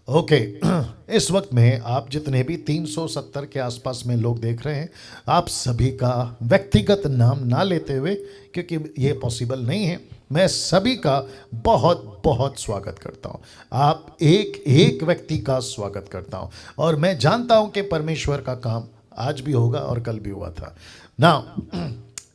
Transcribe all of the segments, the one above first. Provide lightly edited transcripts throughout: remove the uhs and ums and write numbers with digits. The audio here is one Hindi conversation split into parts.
ओके इस वक्त में आप जितने भी 370 के आसपास में लोग देख रहे हैं, आप सभी का व्यक्तिगत नाम ना लेते हुए, क्योंकि ये पॉसिबल नहीं है, मैं सभी का बहुत बहुत स्वागत करता हूँ। आप एक एक व्यक्ति का स्वागत करता हूँ और मैं जानता हूँ कि परमेश्वर का काम आज भी होगा और कल भी हुआ था ना।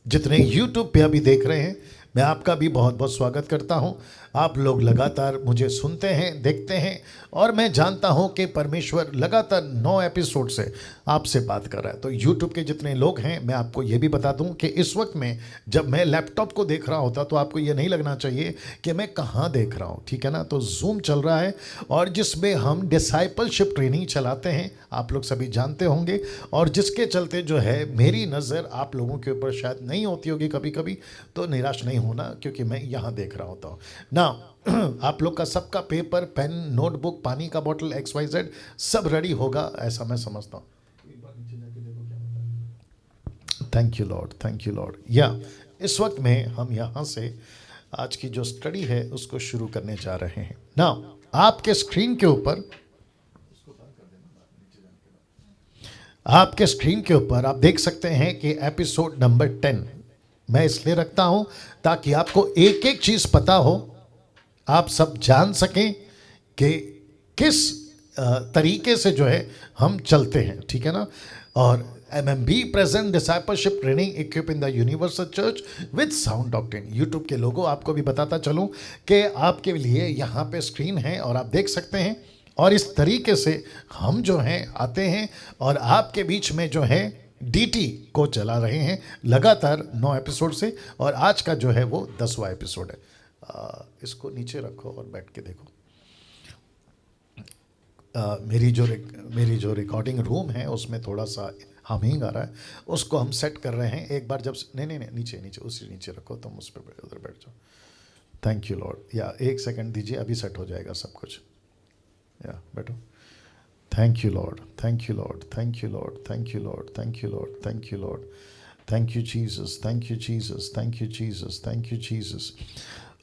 जितने YouTube पे अभी देख रहे हैं, मैं आपका भी बहुत बहुत स्वागत करता हूं। आप लोग लगातार मुझे सुनते हैं, देखते हैं और मैं जानता हूं कि परमेश्वर लगातार 9 एपिसोड से आपसे बात कर रहा है। तो YouTube के जितने लोग हैं, मैं आपको ये भी बता दूं कि इस वक्त में जब मैं लैपटॉप को देख रहा होता तो आपको ये नहीं लगना चाहिए कि मैं कहाँ देख रहा हूँ, ठीक है ना। तो जूम चल रहा है और जिसमें हम डिसाइपलशिप ट्रेनिंग चलाते हैं, आप लोग सभी जानते होंगे, और जिसके चलते जो है मेरी नज़र आप लोगों के ऊपर शायद नहीं होती होगी कभी कभी, तो निराश नहीं होना क्योंकि मैं यहाँ देख रहा होता हूँ ना। आप लोग का सबका पेपर, पेन, नोटबुक, पानी का बोतल, XYZ सब रेडी होगा, ऐसा मैं समझता हूँ। Thank you Lord, thank you Lord. या इस वक्त में हम यहाँ से आज की जो स्टडी है उसको शुरू करने जा रहे हैं ना। आपके स्क्रीन के ऊपर आप देख सकते हैं कि एपिसोड नंबर 10 मैं इसलिए रखता हूं ताकि आपको एक एक चीज पता हो, आप सब जान सकें कि किस तरीके से जो है हम चलते हैं, ठीक है ना। और MMB present discipleship training equip in the universal church with sound doctrine. YouTube के लोगों आपको भी बताता चलूं कि आपके लिए यहाँ पे स्क्रीन है और आप देख सकते हैं, और इस तरीके से हम जो हैं आते हैं और आपके बीच में जो है DT को चला रहे हैं लगातार 9 एपिसोड से, और आज का जो है वो 10वां एपिसोड है। इसको नीचे रखो और बैठ के देखो। मेरी जो रिकॉर्डिंग रूम है उसमें थोड़ा सा हमिंग आ रहा है, उसको हम सेट कर रहे हैं। एक बार जब नहीं नीचे उसी नीचे रखो, तुम उस पर उधर बैठ जाओ। Thank you Lord. या एक सेकंड दीजिए, अभी सेट हो जाएगा सब कुछ। या बैठो। Thank you Lord, thank you Lord, thank you Lord, thank you Lord, thank you Lord, thank you Lord, thank you Jesus, thank you Jesus, thank you Jesus, thank you Jesus.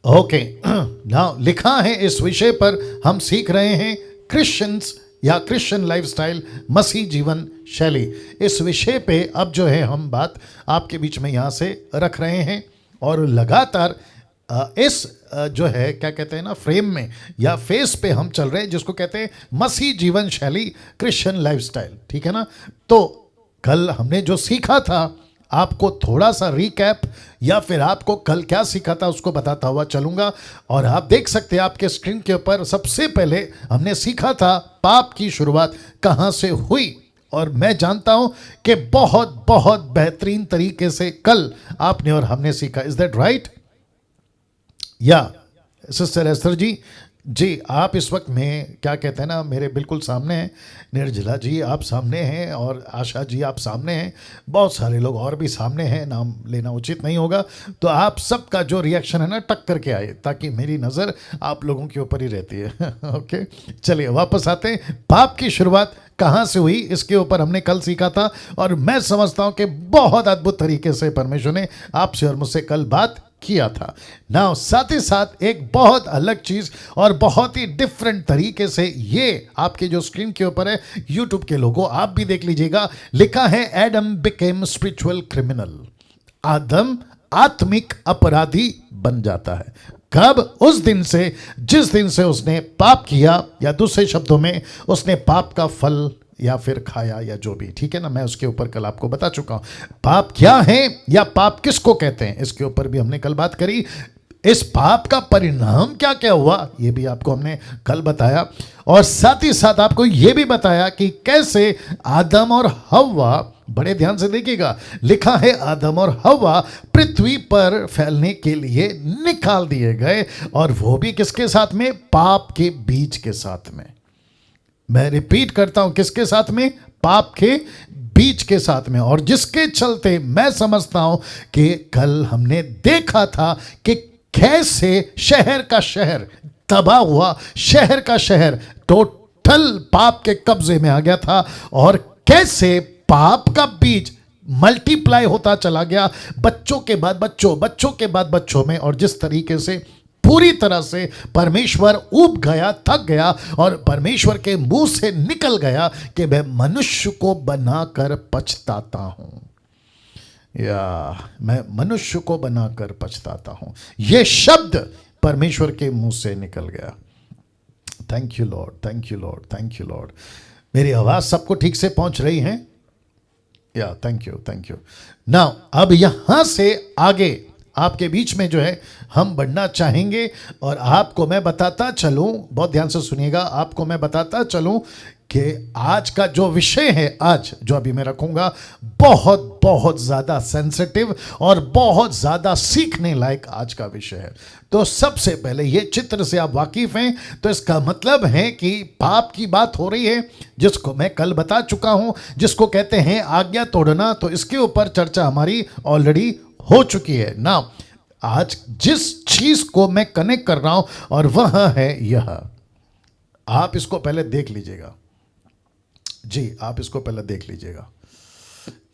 Okay, now लिखा है इस विषय पर हम सीख रहे हैं क्रिश्चियंस या क्रिश्चियन लाइफस्टाइल, मसीह जीवन शैली। इस विषय पे अब जो है हम बात आपके बीच में यहाँ से रख रहे हैं और लगातार इस जो है क्या कहते हैं ना, फ्रेम में या फेस पे हम चल रहे हैं, जिसको कहते हैं मसीह जीवन शैली, क्रिश्चियन लाइफस्टाइल, ठीक है ना। तो कल हमने जो सीखा था, आपको थोड़ा सा रिकैप या फिर आपको कल क्या सीखा था उसको बताता हुआ चलूंगा। और आप देख सकते हैं आपके स्क्रीन के ऊपर, सबसे पहले हमने सीखा था पाप की शुरुआत कहां से हुई, और मैं जानता हूं कि बहुत बहुत बेहतरीन तरीके से कल आपने और हमने सीखा। Is that right? या सिस्टर एस्टर जी आप इस वक्त में क्या कहते हैं ना, मेरे बिल्कुल सामने हैं। निर्जला जी आप सामने हैं और आशा जी आप सामने हैं, बहुत सारे लोग और भी सामने हैं, नाम लेना उचित नहीं होगा। तो आप सबका जो रिएक्शन है ना, टक करके आए, ताकि मेरी नज़र आप लोगों के ऊपर ही रहती है। ओके, चलिए वापस आते हैं। पाप की शुरुआत कहाँ से हुई, इसके ऊपर हमने कल सीखा था, और मैं समझता हूँ कि बहुत अद्भुत तरीके से परमेश्वर ने आपसे और मुझसे कल बात किया था ना। साथ ही साथ एक बहुत अलग चीज और बहुत ही डिफरेंट तरीके से, ये आपके जो स्क्रीन के ऊपर है, यूट्यूब के लोगों आप भी देख लीजिएगा, लिखा है एडम बिकेम स्पिरिचुअल क्रिमिनल। आदम आत्मिक अपराधी बन जाता है। कब? उस दिन से जिस दिन से उसने पाप किया, या दूसरे शब्दों में उसने पाप का फल या फिर खाया, या जो भी, ठीक है ना। मैं उसके ऊपर कल आपको बता चुका हूं पाप क्या है या पाप किसको कहते हैं, इसके ऊपर भी हमने कल बात करी। इस पाप का परिणाम क्या क्या हुआ, ये भी आपको हमने कल बताया, और साथ ही साथ आपको ये भी बताया कि कैसे आदम और हव्वा, बड़े ध्यान से देखिएगा, लिखा है आदम और हव्वा पृथ्वी पर फैलने के लिए निकाल दिए गए, और वो भी किसके साथ में? पाप के बीज के साथ में। मैं रिपीट करता हूं, किसके साथ में? पाप के बीज के साथ में। और जिसके चलते मैं समझता हूं कि कल हमने देखा था कि कैसे शहर का शहर तबाह हुआ, शहर का शहर टोटल पाप के कब्जे में आ गया था, और कैसे पाप का बीज मल्टीप्लाई होता चला गया, बच्चों के बाद बच्चों, बच्चों के बाद बच्चों में, और जिस तरीके से पूरी तरह से परमेश्वर ऊब गया, थक गया और परमेश्वर के मुंह से निकल गया कि मैं मनुष्य को बनाकर पछताता हूं, या मैं मनुष्य को बनाकर पछताता हूं। यह शब्द परमेश्वर के मुंह से निकल गया। Thank you Lord, thank you Lord, thank you Lord. मेरी आवाज सबको ठीक से पहुंच रही है? या thank you, thank you. Now अब यहां से आगे आपके बीच में जो है हम बढ़ना चाहेंगे और आपको मैं बताता चलूं, बहुत ध्यान से सुनिएगा, आपको मैं बताता चलूं कि आज का जो विषय है, आज जो अभी मैं रखूंगा, बहुत बहुत ज़्यादा सेंसिटिव और बहुत ज़्यादा सीखने लायक आज का विषय है। तो सबसे पहले ये चित्र से आप वाकिफ हैं, तो इसका मतलब है कि पाप की बात हो रही है, जिसको मैं कल बता चुका हूं, जिसको कहते हैं आज्ञा तोड़ना। तो इसके ऊपर चर्चा हमारी ऑलरेडी हो चुकी है ना। आज जिस चीज को मैं कनेक्ट कर रहा हूं और वह है यह, आप इसको पहले देख लीजिएगा जी, आप इसको पहले देख लीजिएगा।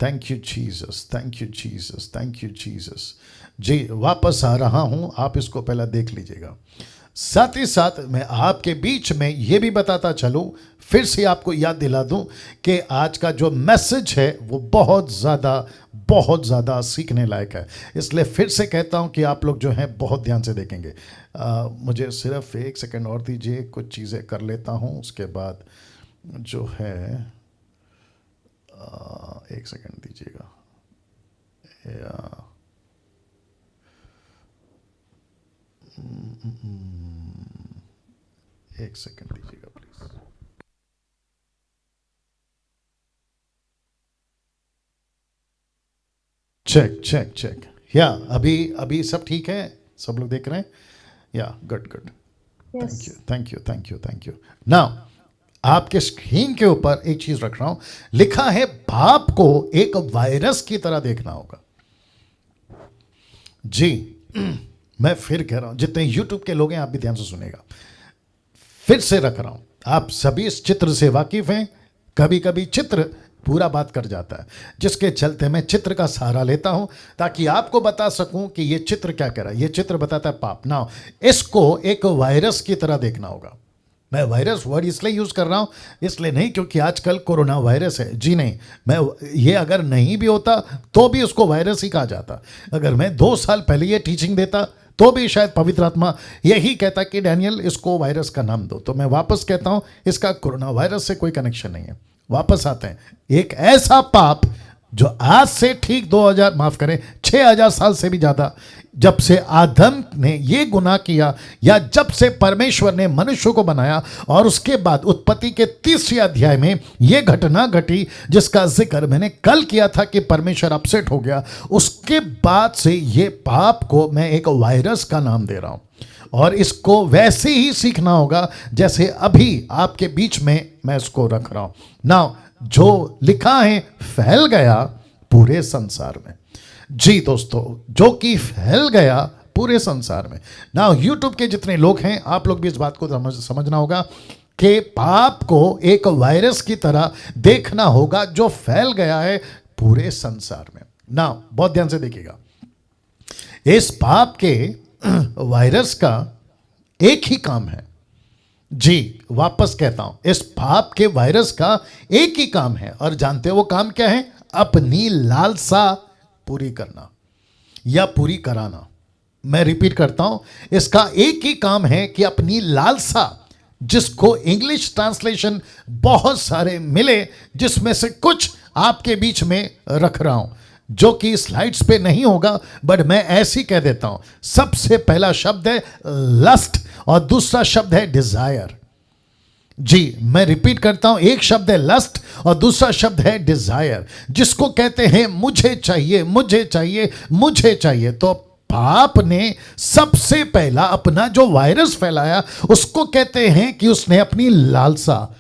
Thank you Jesus, thank you Jesus, thank you Jesus. जी वापस आ रहा हूं, आप इसको पहले देख लीजिएगा। साथ ही साथ मैं आपके बीच में यह भी बताता चलूं, फिर से आपको याद दिला दूं कि आज का जो मैसेज है वो बहुत ज़्यादा सीखने लायक है। इसलिए फिर से कहता हूं कि आप लोग जो हैं बहुत ध्यान से देखेंगे। मुझे सिर्फ 1 सेकंड और दीजिए, कुछ चीज़ें कर लेता हूं, उसके बाद जो है 1 सेकंड दीजिएगा। 1 सेकंड दीजिएगा प्लीज। चेक चेक चेक, या अभी सब ठीक है? सब लोग देख रहे हैं? या good good, thank you thank you thank you thank you. Now आपके स्क्रीन के ऊपर एक चीज रख रहा हूं, लिखा है पाप को एक वायरस की तरह देखना होगा। जी मैं फिर कह रहा हूं, जितने यूट्यूब के लोग हैं आप भी ध्यान से सुनेगा, फिर से रख रहा हूं। आप सभी इस चित्र से वाकिफ हैं। कभी कभी चित्र पूरा बात कर जाता है, जिसके चलते मैं चित्र का सहारा लेता हूं ताकि आपको बता सकूं कि यह चित्र क्या कह रहा है। यह चित्र बताता है पाप। ना इसको एक वायरस की तरह देखना होगा। मैं वायरस वर्ड इसलिए यूज कर रहा हूं, इसलिए नहीं क्योंकि आजकल कोरोना वायरस है, जी नहीं, मैं ये अगर नहीं भी होता तो भी उसको वायरस ही कहा जाता। अगर मैं 2 साल पहले ये टीचिंग देता तो भी शायद पवित्र आत्मा यही कहता कि डैनियल इसको वायरस का नाम दो। तो मैं वापस कहता हूं, इसका कोरोना वायरस से कोई कनेक्शन नहीं है। वापस आते हैं, एक ऐसा पाप जो आज से ठीक 6000 साल से भी ज्यादा, जब से आदम ने ये गुनाह किया या जब से परमेश्वर ने मनुष्य को बनाया, और उसके बाद उत्पत्ति के 30वें अध्याय में ये घटना घटी जिसका जिक्र मैंने कल किया था कि परमेश्वर अपसेट हो गया। उसके बाद से ये पाप को मैं एक वायरस का नाम दे रहा हूं, और इसको वैसे ही सीखना होगा जैसे अभी आपके बीच में मैं इसको रख रहा हूं ना। जो लिखा है फैल गया पूरे संसार में। जी दोस्तों, जो कि फैल गया पूरे संसार में ना। यूट्यूब के जितने लोग हैं आप लोग भी इस बात को समझना होगा कि पाप को एक वायरस की तरह देखना होगा जो फैल गया है पूरे संसार में ना। बहुत ध्यान से देखिएगा, इस पाप के वायरस का एक ही काम है। जी वापस कहता हूं, इस पाप के वायरस का एक ही काम है, और जानते हो वो काम क्या है? अपनी लालसा पूरी करना या पूरी कराना। मैं रिपीट करता हूं, इसका एक ही काम है कि अपनी लालसा, जिसको इंग्लिश ट्रांसलेशन बहुत सारे मिले, जिसमें से कुछ आपके बीच में रख रहा हूं, जो कि स्लाइड्स पे नहीं होगा, बट मैं ऐसे ही कह देता हूं। सबसे पहला शब्द है लस्ट और दूसरा शब्द है डिजायर। जी मैं रिपीट करता हूं, एक शब्द है लस्ट और दूसरा शब्द है डिजायर, जिसको कहते हैं मुझे चाहिए मुझे चाहिए मुझे चाहिए। तो पाप ने सबसे पहला अपना जो वायरस फैलाया उसको कहते हैं कि उसने अपनी लालसा,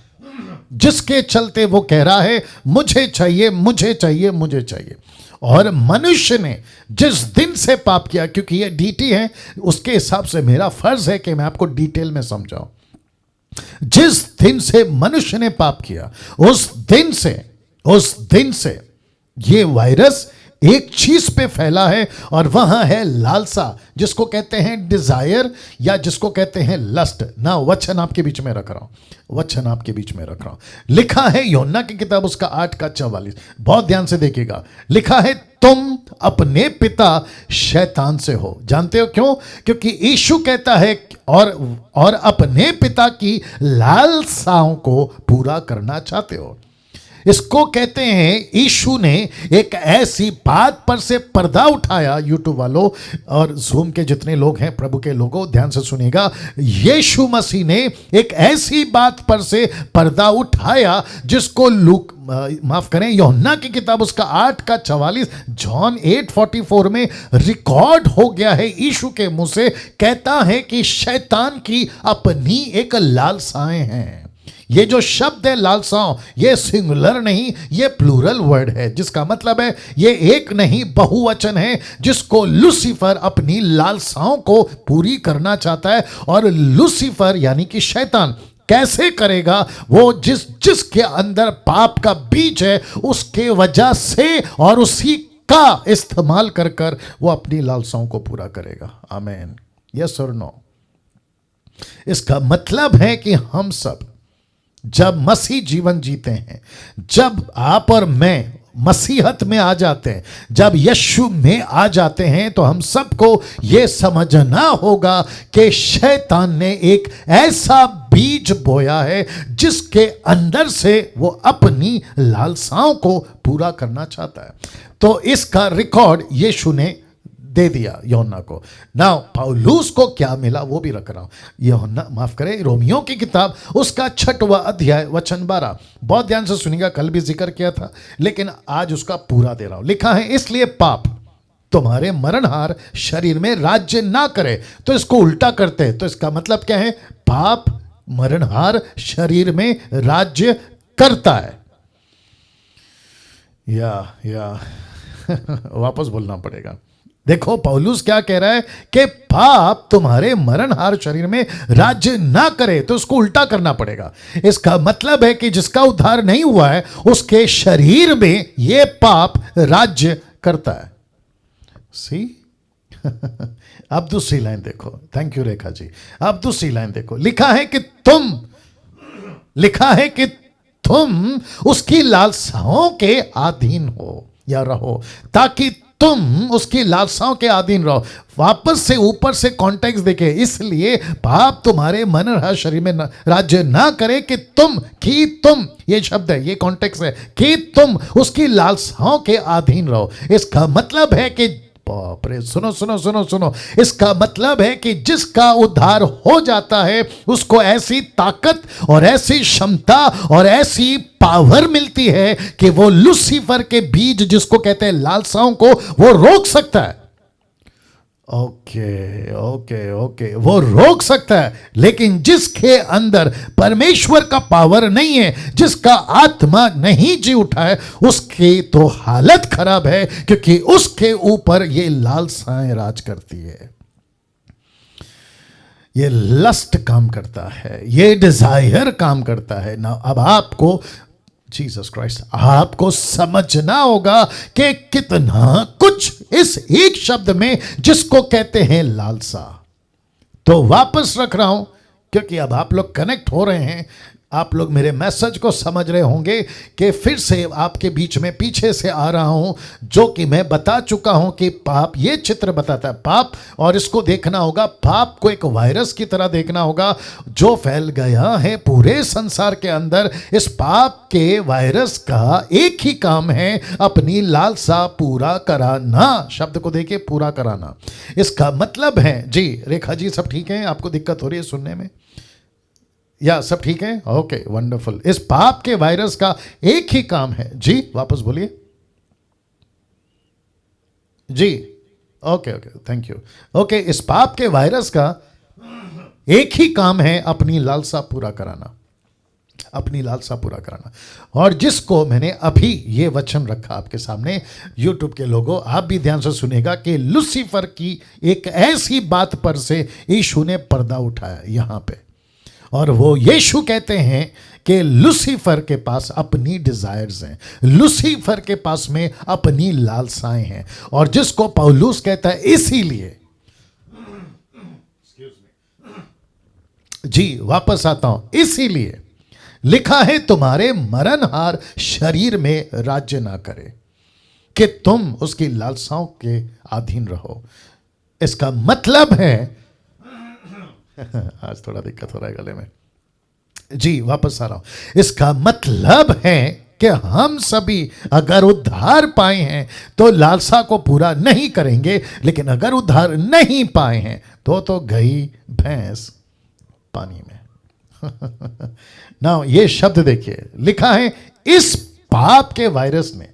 जिसके चलते वो कह रहा है मुझे चाहिए मुझे चाहिए मुझे चाहिए। और मनुष्य ने जिस दिन से पाप किया, क्योंकि ये डीटी है, उसके हिसाब से मेरा फर्ज है कि मैं आपको डिटेल में समझाऊं। जिस दिन से मनुष्य ने पाप किया उस दिन से ये वायरस एक चीज पे फैला है और वहां है लालसा, जिसको कहते हैं डिजायर या जिसको कहते हैं लस्ट। ना वचन आपके बीच में रख रहा हूं, वचन आपके बीच में रख रहा हूं। लिखा है यूहन्ना की किताब उसका 8:44, बहुत ध्यान से देखिएगा। लिखा है तुम अपने पिता शैतान से हो। जानते हो क्यों? क्योंकि यीशु कहता है और अपने पिता की लालसाओं को पूरा करना चाहते हो। इसको कहते हैं यीशु ने एक ऐसी बात पर से पर्दा उठाया। यूट्यूब वालों और जूम के जितने लोग हैं, प्रभु के लोगों, ध्यान से सुनिएगा। यीशु मसीह ने एक ऐसी बात पर से पर्दा उठाया जिसको माफ करें, यूहन्ना की किताब उसका 8:44, जॉन 8:44 में रिकॉर्ड हो गया है। यीशु के मुंह से कहता है कि शैतान की अपनी एक लालसाएं हैं। ये जो शब्द है लालसाओं, ये सिंगुलर नहीं, ये प्लूरल वर्ड है, जिसका मतलब है ये एक नहीं बहुवचन है, जिसको लूसीफर अपनी लालसाओं को पूरी करना चाहता है। और लूसीफर यानी कि शैतान कैसे करेगा? वो जिसके अंदर पाप का बीज है उसके वजह से और उसी का इस्तेमाल कर कर वो अपनी लालसाओं को पूरा करेगा। आमीन। यस और नो? इसका मतलब है कि हम सब जब मसीह जीवन जीते हैं, जब आप और मैं मसीहत में आ जाते हैं, जब यीशु में आ जाते हैं, तो हम सबको यह समझना होगा कि शैतान ने एक ऐसा बीज बोया है जिसके अंदर से वो अपनी लालसाओं को पूरा करना चाहता है। तो इसका रिकॉर्ड यीशु ने दे दिया यूहन्ना को। नाउ पौलुस को क्या मिला वो भी रख रहा हूं। यूहन्ना, माफ करें, रोमियो की किताब उसका 6वां अध्याय वचन 12, बहुत ध्यान से सुनिएगा। कल भी जिक्र किया था लेकिन आज उसका पूरा दे रहा हूं। लिखा है, इसलिए पाप तुम्हारे मरणहार शरीर में राज्य ना करे। तो इसको उल्टा करते हैं, तो इसका मतलब क्या है? पाप मरणहार शरीर में राज्य करता है। या वापस बोलना पड़ेगा। देखो पौलुस क्या कह रहा है कि पाप तुम्हारे मरणहार शरीर में राज्य ना करे, तो उसको उल्टा करना पड़ेगा। इसका मतलब है कि जिसका उद्धार नहीं हुआ है उसके शरीर में यह पाप राज्य करता है। सी अब दूसरी लाइन देखो। थैंक यू रेखा जी। अब दूसरी लाइन देखो। लिखा है कि तुम उसकी लालसाओं के अधीन हो या रहो, ताकि तुम उसकी लालसाओं के अधीन रहो। वापस से ऊपर से कॉन्टेक्स्ट देखे, इसलिए पाप तुम्हारे मन शरीर में राज्य ना करे कि तुम, ये शब्द है, ये कॉन्टेक्स्ट है कि तुम उसकी लालसाओं के अधीन रहो। इसका मतलब है कि बाप रे, सुनो, इसका मतलब है कि जिसका उद्धार हो जाता है उसको ऐसी ताकत और ऐसी क्षमता और ऐसी पावर मिलती है कि वो लूसीफर के बीज जिसको कहते हैं लालसाओं को वो रोक सकता है। ओके, वो रोक सकता है। लेकिन जिसके अंदर परमेश्वर का पावर नहीं है, जिसका आत्मा नहीं जी उठा है, उसकी तो हालत खराब है, क्योंकि उसके ऊपर ये लालसाएं राज करती है। ये लस्ट काम करता है, ये डिजायर काम करता है ना। अब आपको जीसस क्राइस्ट, आपको समझना होगा कि कितना कुछ इस एक शब्द में जिसको कहते हैं लालसा। तो वापस रख रहा हूं क्योंकि अब आप लोग कनेक्ट हो रहे हैं, आप लोग मेरे मैसेज को समझ रहे होंगे कि फिर से आपके बीच में पीछे से आ रहा हूं, जो कि मैं बता चुका हूं कि पाप, ये चित्र बताता है पाप, और इसको देखना होगा, पाप को एक वायरस की तरह देखना होगा जो फैल गया है पूरे संसार के अंदर। इस पाप के वायरस का एक ही काम है, अपनी लालसा पूरा कराना। शब्द को देखिए, पूरा कराना। इसका मतलब है, जी रेखा जी सब ठीक है? आपको दिक्कत हो रही है सुनने में? या सब ठीक है? Okay, wonderful. इस पाप के वायरस का एक ही काम है, जी वापस बोलिए जी। Okay, thank you. ओके, इस पाप के वायरस का एक ही काम है, अपनी लालसा पूरा कराना, अपनी लालसा पूरा कराना। और जिसको मैंने अभी ये वचन रखा आपके सामने, यूट्यूब के लोगों आप भी ध्यान से सुनेगा कि लूसीफर की एक ऐसी बात पर से यीशु ने पर्दा उठाया यहां पे। और वो यीशु कहते हैं कि लूसीफर के पास अपनी डिजायर्स हैं, लूसीफर के पास में अपनी लालसाएं हैं। और जिसको पौलुस कहता है इसीलिए, जी वापस आता हूं, इसीलिए लिखा है तुम्हारे मरणहार शरीर में राज्य ना करे, कि तुम उसकी लालसाओं के अधीन रहो। इसका मतलब है आज थोड़ा दिक्कत हो रहा है गले में, जी वापस आ रहा हूं। इसका मतलब है कि हम सभी अगर उद्धार पाए हैं तो लालसा को पूरा नहीं करेंगे, लेकिन अगर उद्धार नहीं पाए हैं तो गई भैंस पानी में। ना ये शब्द देखिए, लिखा है इस पाप के वायरस ने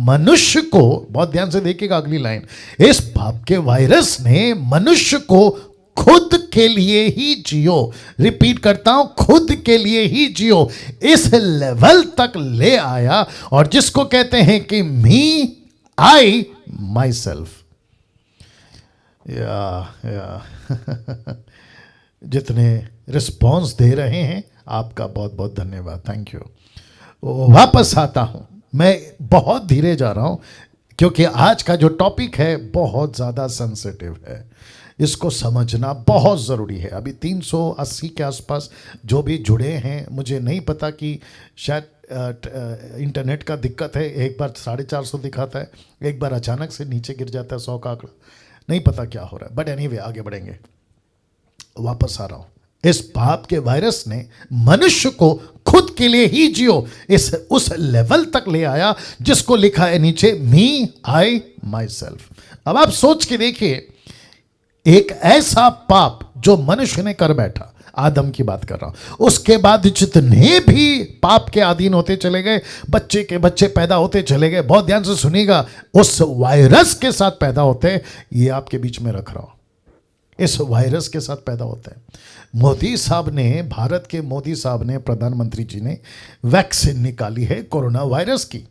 मनुष्य को, बहुत ध्यान से देखिएगा अगली लाइन, इस पाप के वायरस ने मनुष्य को खुद के लिए ही जियो, रिपीट करता हूं, खुद के लिए ही जियो, इस लेवल तक ले आया। और जिसको कहते हैं कि मी आई माई सेल्फ, या जितने रिस्पॉन्स दे रहे हैं आपका बहुत बहुत धन्यवाद, थैंक यू। वापस आता हूं, मैं बहुत धीरे जा रहा हूं क्योंकि आज का जो टॉपिक है बहुत ज़्यादा सेंसिटिव है, इसको समझना बहुत ज़रूरी है। अभी 380 के आसपास जो भी जुड़े हैं, मुझे नहीं पता कि शायद इंटरनेट का दिक्कत है, एक बार 450 दिखाता है, एक बार अचानक से नीचे गिर जाता है 100 का आंकड़ा, नहीं पता क्या हो रहा है, बट एनीवे आगे बढ़ेंगे। वापस आ रहा हूं, इस पाप के वायरस ने मनुष्य को खुद के लिए ही जियो इस उस लेवल तक ले आया जिसको लिखा है नीचे मी आई माई सेल्फ। अब आप सोच के देखिए, एक ऐसा पाप जो मनुष्य ने कर बैठा, आदम की बात कर रहा हूं, उसके बाद जितने भी पाप के अधीन होते चले गए, बच्चे के बच्चे पैदा होते चले गए, बहुत ध्यान से सुनिएगा, उस वायरस के साथ पैदा होते, ये आपके बीच में रख रहा हूं, इस वायरस के साथ पैदा होता है। मोदी साहब ने, भारत के मोदी साहब ने, प्रधानमंत्री जी ने वैक्सीन निकाली है कोरोना वायरस की,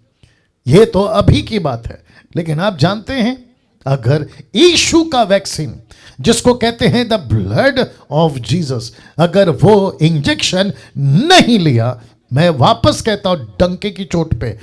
ये तो अभी की बात है। लेकिन आप जानते हैं, अगर यीशु का वैक्सीन, जिसको कहते हैं द ब्लड ऑफ जीसस, अगर वो इंजेक्शन नहीं लिया, मैं वापस कहता हूं डंके की चोट पे,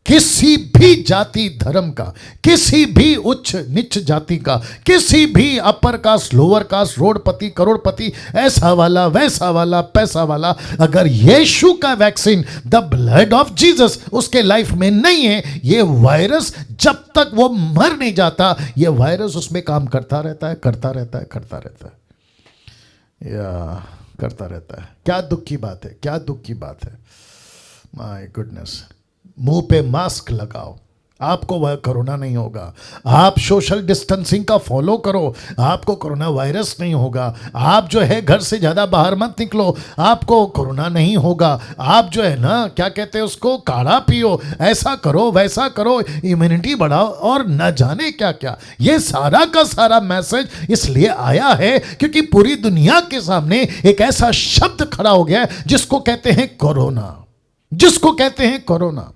किसी भी जाति धर्म का, किसी भी उच्च नीच जाति का, किसी भी अपर कास्ट लोअर कास्ट, रोडपति करोड़पति, ऐसा वाला वैसा वाला पैसा वाला, अगर यीशु का vaccine the blood of Jesus उसके लाइफ में नहीं है, ये वायरस जब तक वो मर नहीं जाता, ये वायरस उसमें काम करता रहता है, करता रहता है, करता रहता है, या करता रहता है। क्या दुख की बात है, क्या दुख की बात है, माय गुडनेस। मुंह पे मास्क लगाओ, आपको वह कोरोना नहीं होगा। आप सोशल डिस्टेंसिंग का फॉलो करो, आपको कोरोना वायरस नहीं होगा। आप जो है घर से ज़्यादा बाहर मत निकलो, आपको कोरोना नहीं होगा। आप जो है ना, क्या कहते हैं उसको, काढ़ा पियो, ऐसा करो वैसा करो, इम्यूनिटी बढ़ाओ, और न जाने क्या क्या। ये सारा का सारा मैसेज इसलिए आया है क्योंकि पूरी दुनिया के सामने एक ऐसा शब्द खड़ा हो गया है जिसको कहते हैं कोरोना, जिसको कहते हैं कोरोना।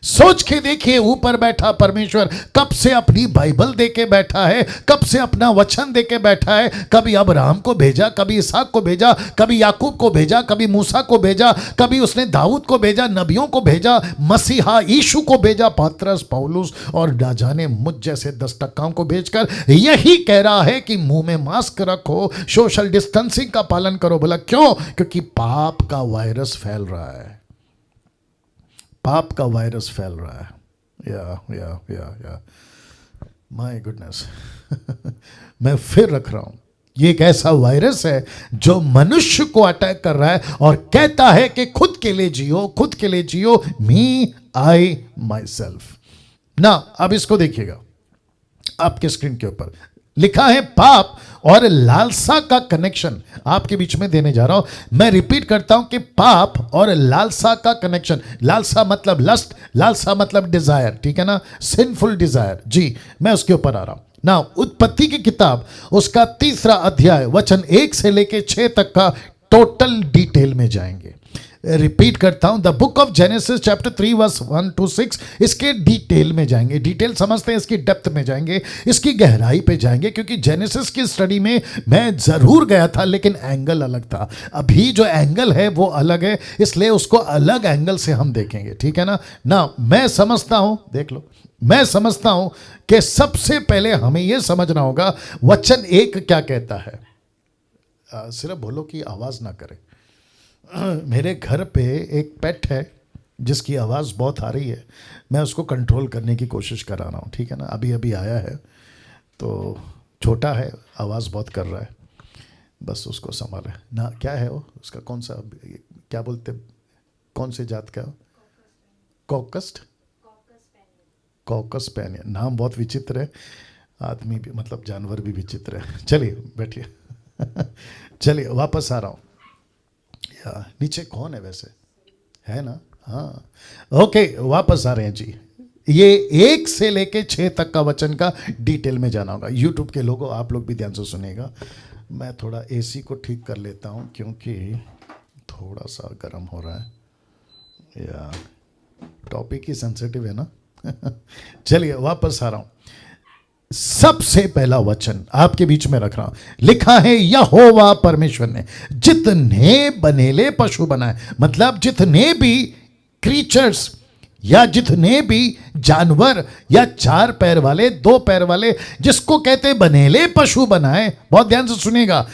सोच के देखिए, ऊपर बैठा परमेश्वर कब से अपनी बाइबल दे के बैठा है, कब से अपना वचन दे के बैठा है। कभी अब्राहम को भेजा, कभी इसहाक को भेजा, कभी याकूब को भेजा, कभी मूसा को भेजा, कभी उसने दाऊद को भेजा, नबियों को भेजा, मसीहा यीशु को भेजा, पतरस पौलुस और ना जाने मुझ जैसे 10 टक्काओं को भेजकर यही कह रहा है कि मुंह में मास्क रखो, सोशल डिस्टेंसिंग का पालन करो। बोला क्यों? क्योंकि पाप का वायरस फैल रहा है, पाप का वायरस फैल रहा है। या माय गुडनेस। मैं फिर रख रहा हूं, ये एक ऐसा वायरस है जो मनुष्य को अटैक कर रहा है और कहता है कि खुद के लिए जियो, खुद के लिए जियो, मी आई माई सेल्फ। ना अब इसको देखिएगा, आपके स्क्रीन के ऊपर लिखा है पाप और लालसा का कनेक्शन आपके बीच में देने जा रहा हूं। मैं रिपीट करता हूं कि पाप और लालसा का कनेक्शन। लालसा मतलब लस्ट, लालसा मतलब डिजायर, ठीक है ना, सिंफुल डिजायर। जी मैं उसके ऊपर आ रहा हूं ना। उत्पत्ति की किताब उसका 3 अध्याय वचन 1 से लेके 6 तक का टोटल डिटेल में जाएंगे। रिपीट करता हूं, the book of Genesis chapter 3 verse 1 to 6, इसके डिटेल में जाएंगे, डिटेल समझते हैं, इसकी डेप्थ में जाएंगे, इसकी गहराई पे जाएंगे, क्योंकि जेनेसिस की स्टडी में मैं ज़रूर गया था लेकिन एंगल अलग था। अभी जो एंगल है वो अलग है, इसलिए उसको अलग एंगल से हम देखेंगे, ठीक है ना। मैं समझता हूं, देख लो, मैं समझता हूं कि सबसे पहले हमें यह समझना होगा वचन 1 क्या कहता है। सिर्फ बोलो कि आवाज़ ना करें। मेरे घर पे एक पेट है जिसकी आवाज़ बहुत आ रही है, मैं उसको कंट्रोल करने की कोशिश कर रहा हूँ, ठीक है ना। अभी अभी आया है तो छोटा है, आवाज़ बहुत कर रहा है, बस उसको संभालें ना। क्या है वो, उसका कौन सा, क्या बोलते, कौन से जात का, कॉकस स्पैनियल। नाम बहुत विचित्र है, आदमी भी, मतलब जानवर भी विचित्र है। चलिए बैठिए। चलिए वापस आ रहा हूँ। नीचे कौन है वैसे, है ना, हाँ ओके, वापस आ रहे हैं जी। ये 1 से लेके 6 तक का वचन का डिटेल में जाना होगा। यूट्यूब के लोगों, आप लोग भी ध्यान से सुनिएगा। मैं थोड़ा एसी को ठीक कर लेता हूँ क्योंकि थोड़ा सा गर्म हो रहा है, या टॉपिक ही सेंसिटिव है ना। चलिए वापस आ रहा हूँ। सबसे पहला वचन आपके बीच में रख रहा हूं, लिखा है यहोवा परमेश्वर ने जितने बनेले पशु बनाए, मतलब जितने भी क्रीचर्स या जितने भी जानवर या 4 पैर वाले 2 पैर वाले, जिसको कहते बनेले पशु बनाए, बहुत ध्यान से सुनिएगा।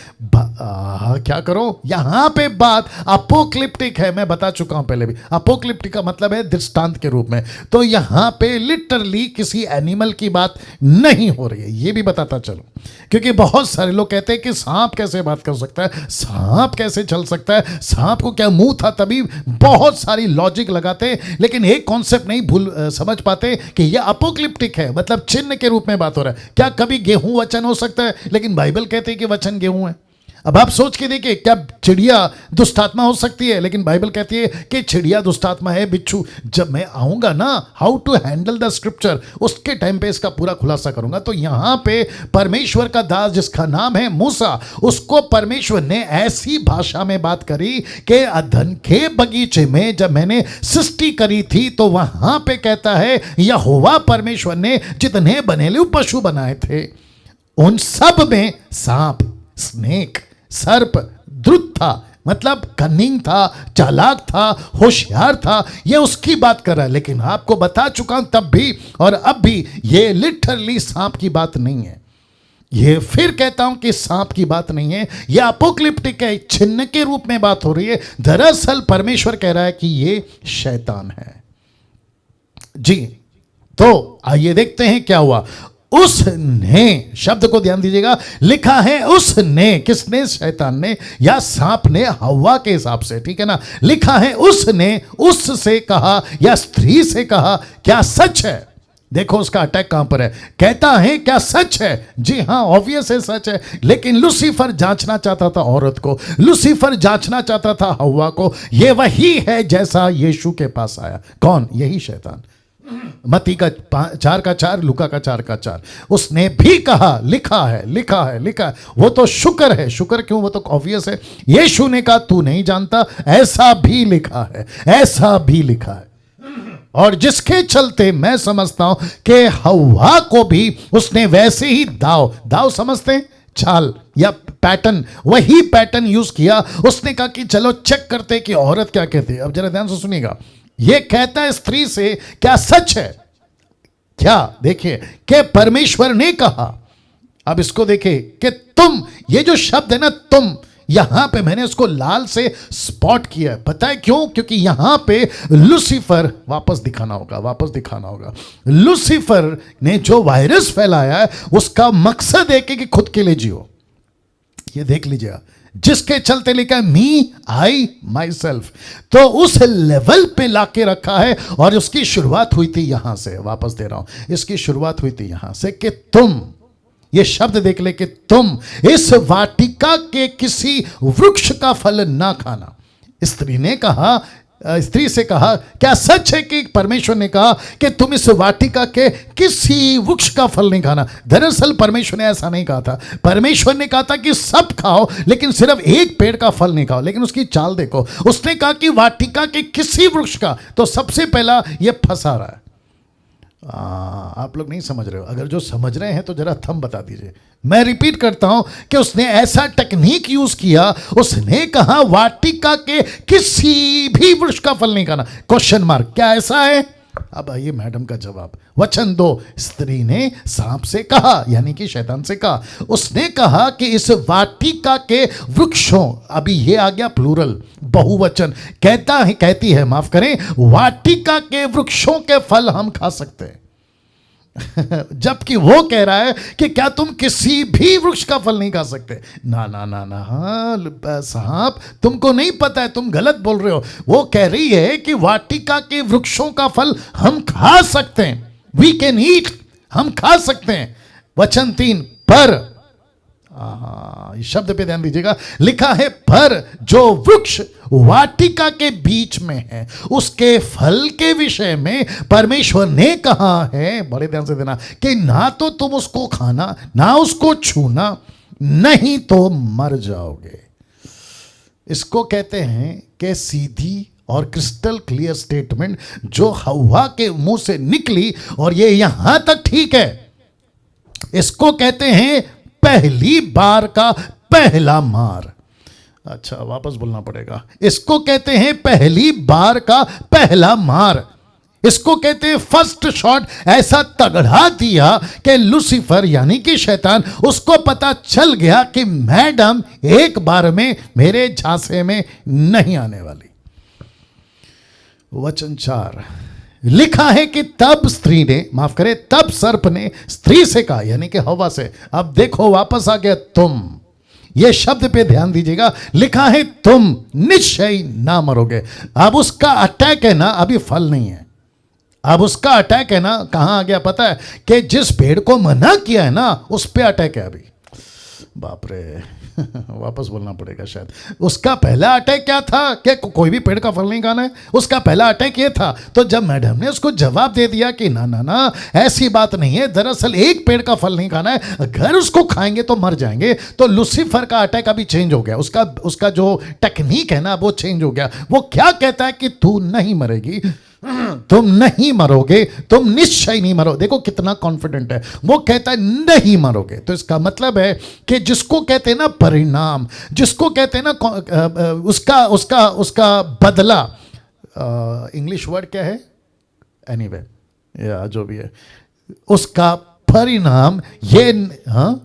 क्या करो, यहां पे बात अपोक्लिप्टिक है, मैं बता चुका हूं पहले भी। अपोक्लिप्टिक का मतलब है दृष्टांत के रूप में, तो यहां पे लिटरली किसी एनिमल की बात नहीं हो रही है, ये भी बताता चलो। क्योंकि बहुत सारे लोग कहते हैं कि सांप कैसे बात कर सकता है, सांप कैसे चल सकता है, सांप को क्या मुंह था, तभी बहुत सारी लॉजिक लगाते हैं, लेकिन एक कॉन्सेप्ट नहीं समझ पाते कि यह अपोक्लिप्टिक है, मतलब चिन्ह के रूप में बात हो रहा है। क्या कभी गेहूं वचन हो सकता है, लेकिन बाइबल कहते हैं कि वचन गेहूं है। अब आप सोच के देखिए, क्या चिड़िया दुष्टात्मा हो सकती है, लेकिन बाइबल कहती है कि चिड़िया दुष्टात्मा है, बिच्छू। जब मैं आऊंगा ना, how to handle the scripture, उसके टाइम पे इसका पूरा खुलासा करूंगा। तो यहां पे परमेश्वर का दास जिसका नाम है मूसा, उसको परमेश्वर ने ऐसी भाषा में बात करी कि अदन के बगीचे में जब मैंने सृष्टि करी थी, तो वहां पे कहता है यहोवा परमेश्वर ने जितने बनेले पशु बनाए थे, उन सब में सांप, स्नेक, सर्प, द्रुत था, मतलब कनिंग था, चालाक था, होशियार था, ये उसकी बात कर रहा है। लेकिन आपको बता चुका हूं तब भी और अब भी, ये लिटरली सांप की बात नहीं है। ये फिर कहता हूं कि सांप की बात नहीं है, ये अपोक्लिप्टिक है, चिन्ह के रूप में बात हो रही है। दरअसल परमेश्वर कह रहा है कि ये शैतान है जी। तो आइए देखते हैं क्या हुआ। उसने, शब्द को ध्यान दीजिएगा, लिखा है उसने, किसने, शैतान ने या सांप ने, हव्वा के हिसाब से, ठीक है ना। लिखा है उसने उससे कहा या स्त्री से कहा, क्या सच है। देखो उसका अटैक कहां पर है, कहता है क्या सच है। जी हां, ऑब्वियस है, सच है। लेकिन लूसीफर जांचना चाहता था औरत को, लूसीफर जांचना चाहता था हव्वा को। यह वही है जैसा यीशु के पास आया। कौन, यही शैतान। मत्ती का 4:4, लूका का 4:4। उसने भी कहा, लिखा है, लिखा है, लिखा है। वो तो शुक्र है, शुक्र क्यों, वो तो ऑब्वियस है। यीशु ने कहा तू नहीं जानता, ऐसा भी लिखा है, ऐसा भी लिखा है। और जिसके चलते मैं समझता हूं कि हव्वा को भी उसने वैसे ही दाव समझते हैं, चाल या पैटर्न, वही पैटर्न यूज किया। उसने कहा कि चलो चेक करते कि औरत क्या कहती है। अब जरा ध्यान से सुनिएगा, ये कहता है स्त्री से क्या सच है, क्या, देखिए कि परमेश्वर ने कहा। अब इसको देखिए कि तुम, ये जो शब्द है ना तुम, यहां पे मैंने इसको लाल से स्पॉट किया है। पता है क्यों, क्योंकि यहां पे लूसीफर, वापस दिखाना होगा, लूसीफर ने जो वायरस फैलाया है उसका मकसद है कि खुद के लिए जियो। ये देख लीजिएगा, जिसके चलते लिखा है मी, आई, माई सेल्फ। तो उस लेवल पे लाके रखा है। और उसकी शुरुआत हुई थी यहां से, वापस दे रहा हूं, इसकी शुरुआत हुई थी यहां से कि तुम, ये शब्द देख ले कि तुम इस वाटिका के किसी वृक्ष का फल ना खाना। स्त्री ने कहा स्त्री से कहा, क्या सच है कि परमेश्वर ने कहा कि तुम इस वाटिका के किसी वृक्ष का फल नहीं खाना? दरअसल परमेश्वर ने ऐसा नहीं कहा था। परमेश्वर ने कहा था कि सब खाओ, लेकिन सिर्फ एक पेड़ का फल नहीं खाओ। लेकिन उसकी चाल देखो, उसने कहा कि वाटिका के किसी वृक्ष का। तो सबसे पहला ये फंसा रहा है। आप लोग नहीं समझ रहे हो। अगर जो समझ रहे हैं तो जरा थंब बता दीजिए। मैं रिपीट करता हूं कि उसने ऐसा टेक्निक यूज किया। उसने कहा वाटिका के किसी भी वृक्ष का फल नहीं खाना। क्वेश्चन मार्क, क्या ऐसा है? अब आइए मैडम का जवाब। वचन 2, स्त्री ने सांप से कहा, यानी कि शैतान से कहा। उसने कहा कि इस वाटिका के वृक्षों, अभी ये आ गया प्लूरल, बहुवचन, कहती है माफ करें, वाटिका के वृक्षों के फल हम खा सकते हैं। जबकि वो कह रहा है कि क्या तुम किसी भी वृक्ष का फल नहीं खा सकते? ना ना ना ना, हाँ साहब, तुमको नहीं पता है, तुम गलत बोल रहे हो। वो कह रही है कि वाटिका के वृक्षों का फल हम खा सकते हैं। वी कैन ईट, हम खा सकते हैं। वचन 3, पर इस शब्द पे ध्यान दीजिएगा, लिखा है पर जो वृक्ष वाटिका के बीच में है उसके फल के विषय में परमेश्वर ने कहा है, बड़े ध्यान से देना, कि ना तो तुम उसको खाना ना उसको छूना, नहीं तो मर जाओगे। इसको कहते हैं कि सीधी और क्रिस्टल क्लियर स्टेटमेंट जो हव्वा के मुंह से निकली, और ये यहां तक ठीक है। इसको कहते हैं पहली बार का पहला मार। अच्छा, वापस बोलना पड़ेगा। इसको कहते हैं पहली बार का पहला मार। इसको कहते हैं फर्स्ट शॉट। ऐसा तगड़ा दिया कि लूसीफर यानी कि शैतान, उसको पता चल गया कि मैडम एक बार में मेरे झांसे में नहीं आने वाली। वचन 4 लिखा है कि तब स्त्री ने, माफ करे, तब सर्प ने स्त्री से कहा, यानी कि हवा से। अब देखो वापस आ गया तुम। ये शब्द पे ध्यान दीजिएगा, लिखा है तुम निश्चय ना मरोगे। अब उसका अटैक है ना, अभी फल नहीं है। अब उसका अटैक है ना, कहां आ गया पता है? कि जिस पेड़ को मना किया है ना, उस पे अटैक है अभी। बाप रे, वापस बोलना पड़ेगा शायद। उसका पहला अटैक क्या था? कि कोई भी पेड़ का फल नहीं खाना है। उसका पहला अटैक ये था। तो जब मैडम ने उसको जवाब दे दिया कि ना ना ना, ऐसी बात नहीं है, दरअसल एक पेड़ का फल नहीं खाना है, अगर उसको खाएंगे तो मर जाएंगे, तो लूसीफर का अटैक अभी चेंज हो गया। उसका जो टेक्निक है ना, वो चेंज हो गया। वो क्या कहता है कि तू नहीं मरेगी, तुम नहीं मरोगे, तुम निश्चय नहीं मरो। देखो कितना कॉन्फिडेंट है। वो कहता है नहीं मरोगे। तो इसका मतलब है कि जिसको कहते हैं ना परिणाम, जिसको कहते हैं ना उसका बदला, इंग्लिश वर्ड क्या है? एनीवे, या जो भी है, उसका परिणाम ये, हाँ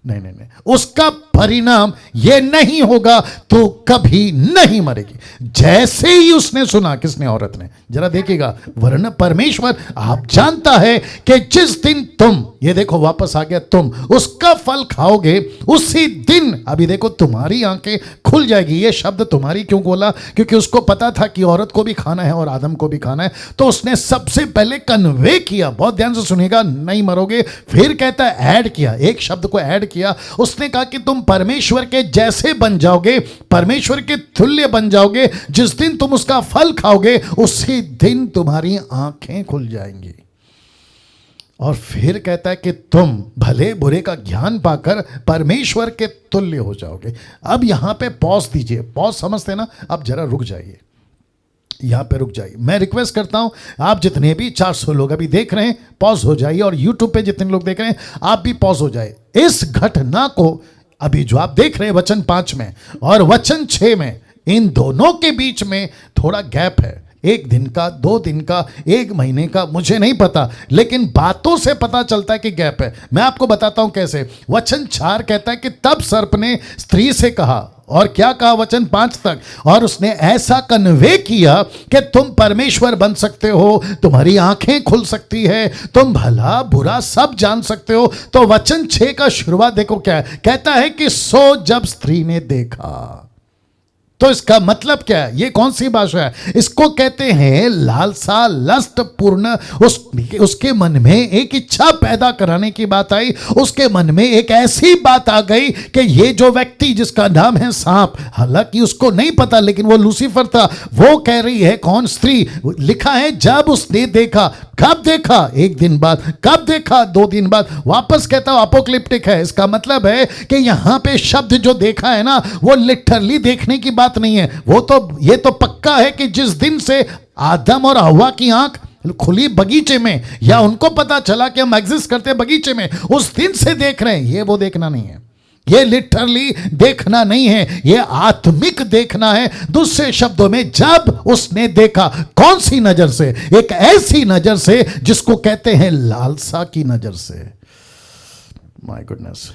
नहीं, उसका परिणाम ये नहीं होगा, तो कभी नहीं मरेगी। जैसे ही उसने सुना, किसने? औरत ने। जरा देखिएगा, वरना परमेश्वर आप जानता है कि जिस दिन तुम, ये देखो वापस आ गया, तुम उसका फल खाओगे उसी दिन, अभी देखो तुम्हारी आंखें खुल जाएगी। ये शब्द तुम्हारी क्यों बोला? क्योंकि उसको पता था कि औरत को भी खाना है और आदम को भी खाना है। तो उसने सबसे पहले कन्वे किया, बहुत ध्यान से सुनिएगा, नहीं मरोगे। फिर कहता है ऐड किया, एक शब्द को ऐड किया। उसने कहा कि तुम परमेश्वर के जैसे बन जाओगे, परमेश्वर के तुल्य बन जाओगे। जिस दिन तुम उसका फल खाओगे उसी दिन तुम्हारी आंखें खुल जाएंगी। और फिर कहता है कि तुम भले बुरे का ज्ञान पाकर परमेश्वर के तुल्य हो जाओगे। अब यहां पे पॉज दीजिए, पॉज समझते ना? अब जरा रुक जाइए, यहां पे रुक जाइए। मैं रिक्वेस्ट करता हूं, आप जितने भी 400 लोग अभी देख रहे हैं, पॉज हो जाइए। और यूट्यूब पे जितने लोग देख रहे हैं, आप भी पॉज हो जाए। इस घटना को अभी जो आप देख रहे हैं वचन 5 में और वचन 6 में, इन दोनों के बीच में थोड़ा गैप है। 1 दिन का, 2 दिन का, 1 महीने का, मुझे नहीं पता, लेकिन बातों से पता चलता है कि गैप है। मैं आपको बताता हूं कैसे। वचन 4 कहता है कि तब सर्प ने स्त्री से कहा, और क्या कहा वचन 5 तक? और उसने ऐसा कन्वे किया कि तुम परमेश्वर बन सकते हो, तुम्हारी आंखें खुल सकती है, तुम भला बुरा सब जान सकते हो। तो वचन 6 का शुरुआत देखो क्या है, कहता है कि सो जब स्त्री ने देखा, तो इसका मतलब क्या है? ये कौन सी भाषा है? इसको कहते हैं लालसा, लस्ट पूर्ण। उसके मन में एक इच्छा पैदा कराने की बात आई। उसके मन में एक ऐसी बात आ गई कि ये जो व्यक्ति जिसका नाम है सांप, हालांकि उसको नहीं पता, लेकिन वो लूसीफर था, वो कह रही है कौन? स्त्री। लिखा है जब उसने देखा। कब देखा? एक दिन बाद। कब देखा? 2 दिन बाद। वापस कहता हूं अपोक्लिप्टिक है। इसका मतलब है कि यहां पे शब्द जो देखा है ना, वो लिटरली देखने की बात नहीं है। वो तो ये तो पक्का है कि जिस दिन से आदम और हव्वा की आंख खुली बगीचे में, या उनको पता चला कि हम एग्जिस्ट करते हैं बगीचे में, उस दिन से देख रहे हैं। ये वो देखना नहीं है, ये लिटरली देखना नहीं है, ये आत्मिक देखना है। दूसरे शब्दों में जब उसने देखा, कौन सी नजर से? एक ऐसी नजर से जिसको कहते हैं लालसा की नजर से। माय गुडनेस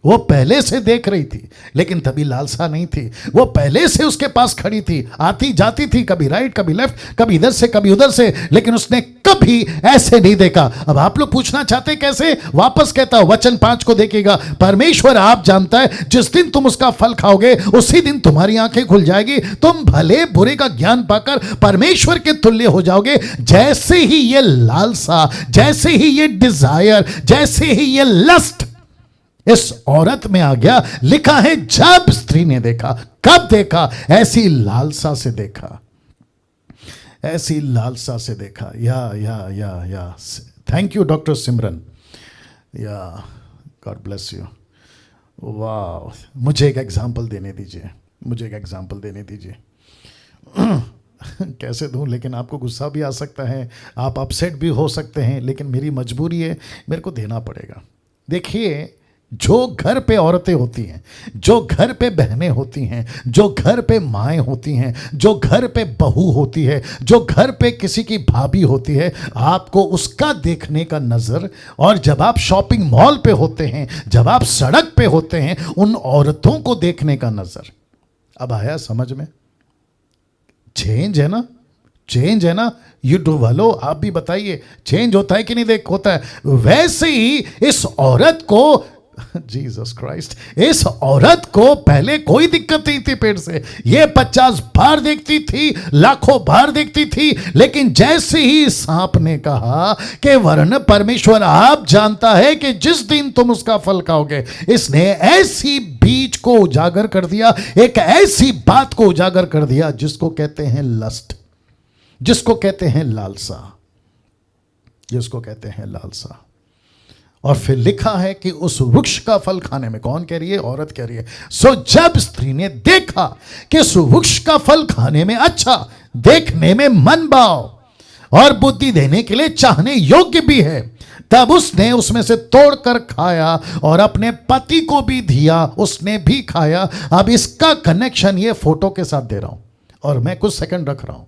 वो पहले से देख रही थी, लेकिन तभी लालसा नहीं थी। वो पहले से उसके पास खड़ी थी, आती जाती थी, कभी राइट कभी लेफ्ट, कभी इधर से कभी उधर से, लेकिन उसने कभी ऐसे नहीं देखा। अब आप लोग पूछना चाहते कैसे? वापस कहता हूं, वचन 5 को देखिएगा। परमेश्वर आप जानता है जिस दिन तुम उसका फल खाओगे उसी दिन तुम्हारी आंखें खुल जाएगी, तुम भले बुरे का ज्ञान पाकर परमेश्वर के तुल्य हो जाओगे। जैसे ही ये लालसा, जैसे ही ये डिजायर, जैसे ही ये लस्ट इस औरत में आ गया, लिखा है जब स्त्री ने देखा। कब देखा? ऐसी लालसा से देखा, ऐसी लालसा से देखा। या थैंक यू डॉक्टर सिमरन, या गॉड ब्लेस यू। वाह, मुझे एक एग्जांपल देने दीजिए, मुझे एक एग्जांपल देने दीजिए। कैसे दूं? लेकिन आपको गुस्सा भी आ सकता है, आप अपसेट भी हो सकते हैं, लेकिन मेरी मजबूरी है, मेरे को देना पड़ेगा। देखिए, जो घर पे औरतें होती हैं, जो घर पे बहनें होती हैं, जो घर पे माएँ होती हैं, जो घर पे बहू होती है, जो घर पे किसी की भाभी होती है, आपको उसका देखने का नज़र, और जब आप शॉपिंग मॉल पे होते हैं, जब आप सड़क पे होते हैं, उन औरतों को देखने का नज़र। अब आया समझ में? चेंज है ना? चेंज है ना? यूट्यूब वालों आप भी बताइए, चेंज होता है कि नहीं? देख होता है। वैसे ही इस औरत को, जीसस क्राइस्ट, इस औरत को पहले कोई दिक्कत नहीं थी पेट से। ये 50 बार देखती थी, लाखों बार देखती थी, लेकिन जैसे ही सांप ने कहा कि वरन परमेश्वर आप जानता है कि जिस दिन तुम उसका फल खाओगे, इसने ऐसी बीज को उजागर कर दिया, एक ऐसी बात को उजागर कर दिया जिसको कहते हैं लस्ट, जिसको कहते हैं लालसा, जिसको कहते हैं लालसा। और फिर लिखा है कि उस वृक्ष का फल खाने में, कौन कह रही है? औरत कह रही है। सो जब स्त्री ने देखा कि उस वृक्ष का फल खाने में अच्छा, देखने में मन भाव और बुद्धि देने के लिए चाहने योग्य भी है, तब उसने उसमें से तोड़कर खाया और अपने पति को भी दिया, उसने भी खाया। अब इसका कनेक्शन ये फोटो के साथ दे रहा हूं और मैं कुछ सेकंड रख रहा हूं।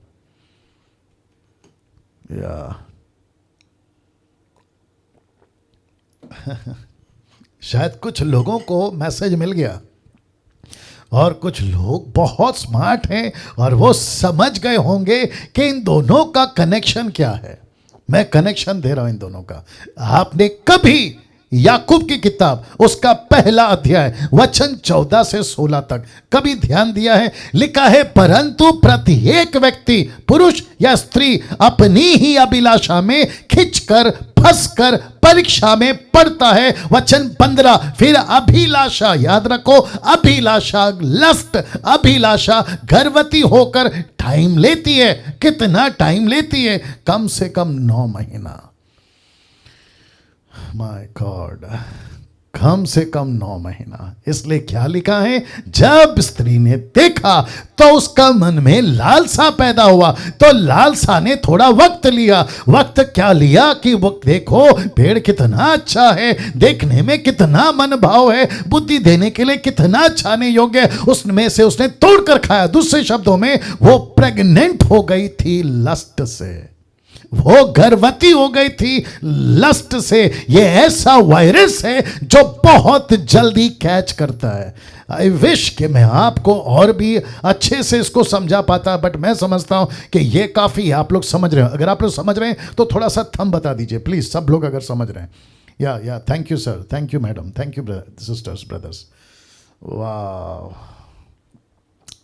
शायद कुछ लोगों को मैसेज मिल गया, और कुछ लोग बहुत स्मार्ट हैं और वो समझ गए होंगे कि इन दोनों का कनेक्शन क्या है। मैं कनेक्शन दे रहा हूं इन दोनों का। आपने कभी याकूब की किताब उसका पहला अध्याय वचन 14 से 16 तक कभी ध्यान दिया है? लिखा है, परंतु प्रत्येक व्यक्ति, पुरुष या स्त्री, अपनी ही अभिलाषा में खिंचकर फंसकर परीक्षा में पड़ता है। वचन 15, फिर अभिलाषा, याद रखो, अभिलाषा, लस्ट, अभिलाषा गर्भवती होकर टाइम लेती है। कितना टाइम लेती है? कम से कम 9 महीना। माय गॉड, कम से कम 9 महीना। इसलिए क्या लिखा है? जब स्त्री ने देखा तो उसका मन में लालसा पैदा हुआ। तो लालसा ने थोड़ा वक्त लिया। वक्त क्या लिया कि वो देखो पेड़ कितना अच्छा है, देखने में कितना मन भाव है, बुद्धि देने के लिए कितना छाने योग्य है, उसमें से उसने तोड़कर खाया। दूसरे शब्दों में वो प्रेग्नेंट हो गई थी लस्ट से, वो गर्भवती हो गई थी लस्ट से। ये ऐसा वायरस है जो बहुत जल्दी कैच करता है। आई विश कि मैं आपको और भी अच्छे से इसको समझा पाता, बट मैं समझता हूं कि ये काफ़ी आप लोग समझ रहे हो। अगर आप लोग समझ रहे हैं तो थोड़ा सा थंब बता दीजिए प्लीज़, सब लोग अगर समझ रहे हैं। या thank you sir, thank you madam, thank you sisters, brothers. वाह,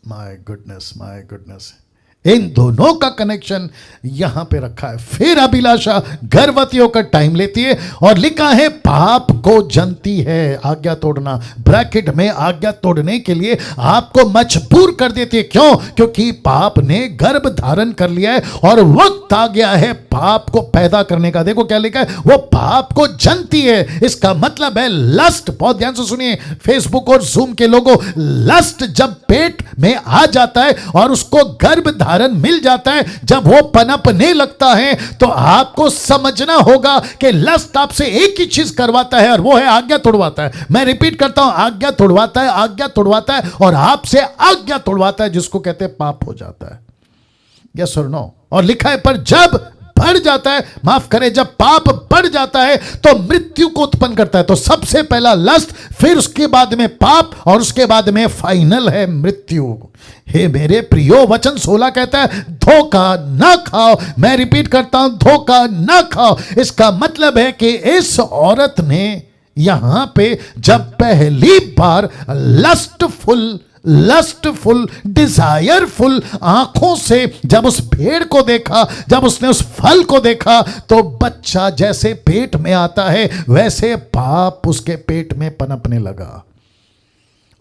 माय गुडनेस, माय गुडनेस, इन दोनों का कनेक्शन यहां पे रखा है। फिर अभिलाषा गर्भवती होकर टाइम लेती है और लिखा है पाप को जनती है। आज्ञा तोड़ना, ब्रैकेट में आज्ञा तोड़ने के लिए आपको मजबूर कर देती है। क्यों? क्योंकि पाप ने गर्भ धारण कर लिया है और वक्त आ गया है पाप को पैदा करने का। देखो क्या लिखा है, वो पाप को जनती है। इसका मतलब है लस्ट। बहुत ध्यान से सुनिए फेसबुक और जूम के लोगों, लस्ट जब पेट में आ जाता है और उसको गर्भ धारण मिल जाता है, जब वो पनपने लगता है, तो आपको समझना होगा कि लस्ट आपसे एक ही चीज करवाता है और वो है आज्ञा तोड़वाता है। मैं रिपीट करता हूं, आज्ञा तोड़वाता है, आज्ञा तोड़वाता है और आपसे आज्ञा तोड़वाता है, जिसको कहते हैं पाप हो जाता है। यस और नो? और लिखा है पर जब बढ़ जाता है, माफ करें, जब पाप बढ़ जाता है तो मृत्यु को उत्पन्न करता है। तो सबसे पहला लस्ट, फिर उसके बाद में पाप और उसके बाद में फाइनल है मृत्यु। हे मेरे प्रियो, वचन 16 कहता है धोखा ना खाओ। मैं रिपीट करता हूं, धोखा ना खाओ। इसका मतलब है कि इस औरत ने यहां पे जब पहली बार लस्टफुल डिजायरफुल आंखों से जब उस भेड़ को देखा, जब उसने उस फल को देखा, तो बच्चा जैसे पेट में आता है वैसे पाप उसके पेट में पनपने लगा।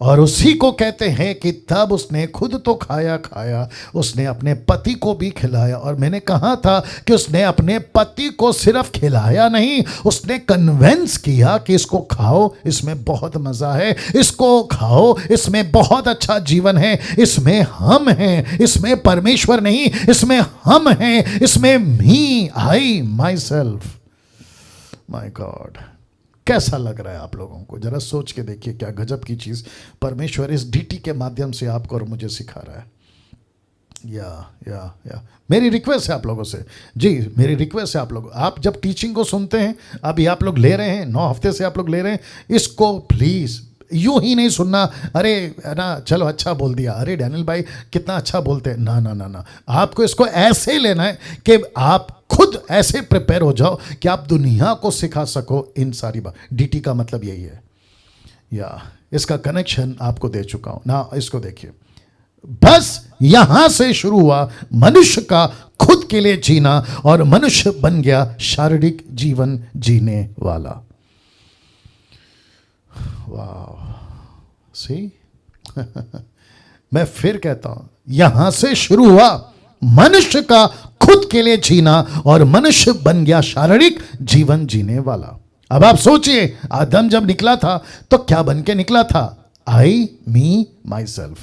और उसी को कहते हैं कि तब उसने खुद तो खाया, उसने अपने पति को भी खिलाया। और मैंने कहा था कि उसने अपने पति को सिर्फ खिलाया नहीं, उसने कन्विंस किया कि इसको खाओ, इसमें बहुत मजा है, इसको खाओ, इसमें बहुत अच्छा जीवन है, इसमें हम हैं, इसमें परमेश्वर नहीं, इसमें हम हैं, इसमें मी, आई, माई सेल्फ, माई गॉड। कैसा लग रहा है आप लोगों को? जरा सोच के देखिए, क्या गजब की चीज परमेश्वर इस डीटी के माध्यम से आपको और मुझे सिखा रहा है। या मेरी रिक्वेस्ट है आप लोगों से, जी मेरी रिक्वेस्ट है आप लोग, आप जब टीचिंग को सुनते हैं, अभी आप लोग ले रहे हैं, 9 हफ्ते से आप लोग ले रहे हैं, इसको प्लीज यूं ही नहीं सुनना, अरे ना चलो अच्छा बोल दिया, अरे डैनियल भाई कितना अच्छा बोलते हैं, ना ना ना ना। आपको इसको ऐसे लेना है कि आप खुद ऐसे प्रिपेयर हो जाओ कि आप दुनिया को सिखा सको इन सारी बात। डीटी का मतलब यही है। या इसका कनेक्शन आपको दे चुका हूं ना। इसको देखिए, बस यहां से शुरू हुआ मनुष्य का खुद के लिए जीना और मनुष्य बन गया शारीरिक जीवन जीने वाला। वाह, सी मैं फिर कहता हूं, यहां से शुरू हुआ मनुष्य का खुद के लिए जीना और मनुष्य बन गया शारीरिक जीवन जीने वाला। अब आप सोचिए, आदम जब निकला था तो क्या बन के निकला था? आई, मी, माई सेल्फ।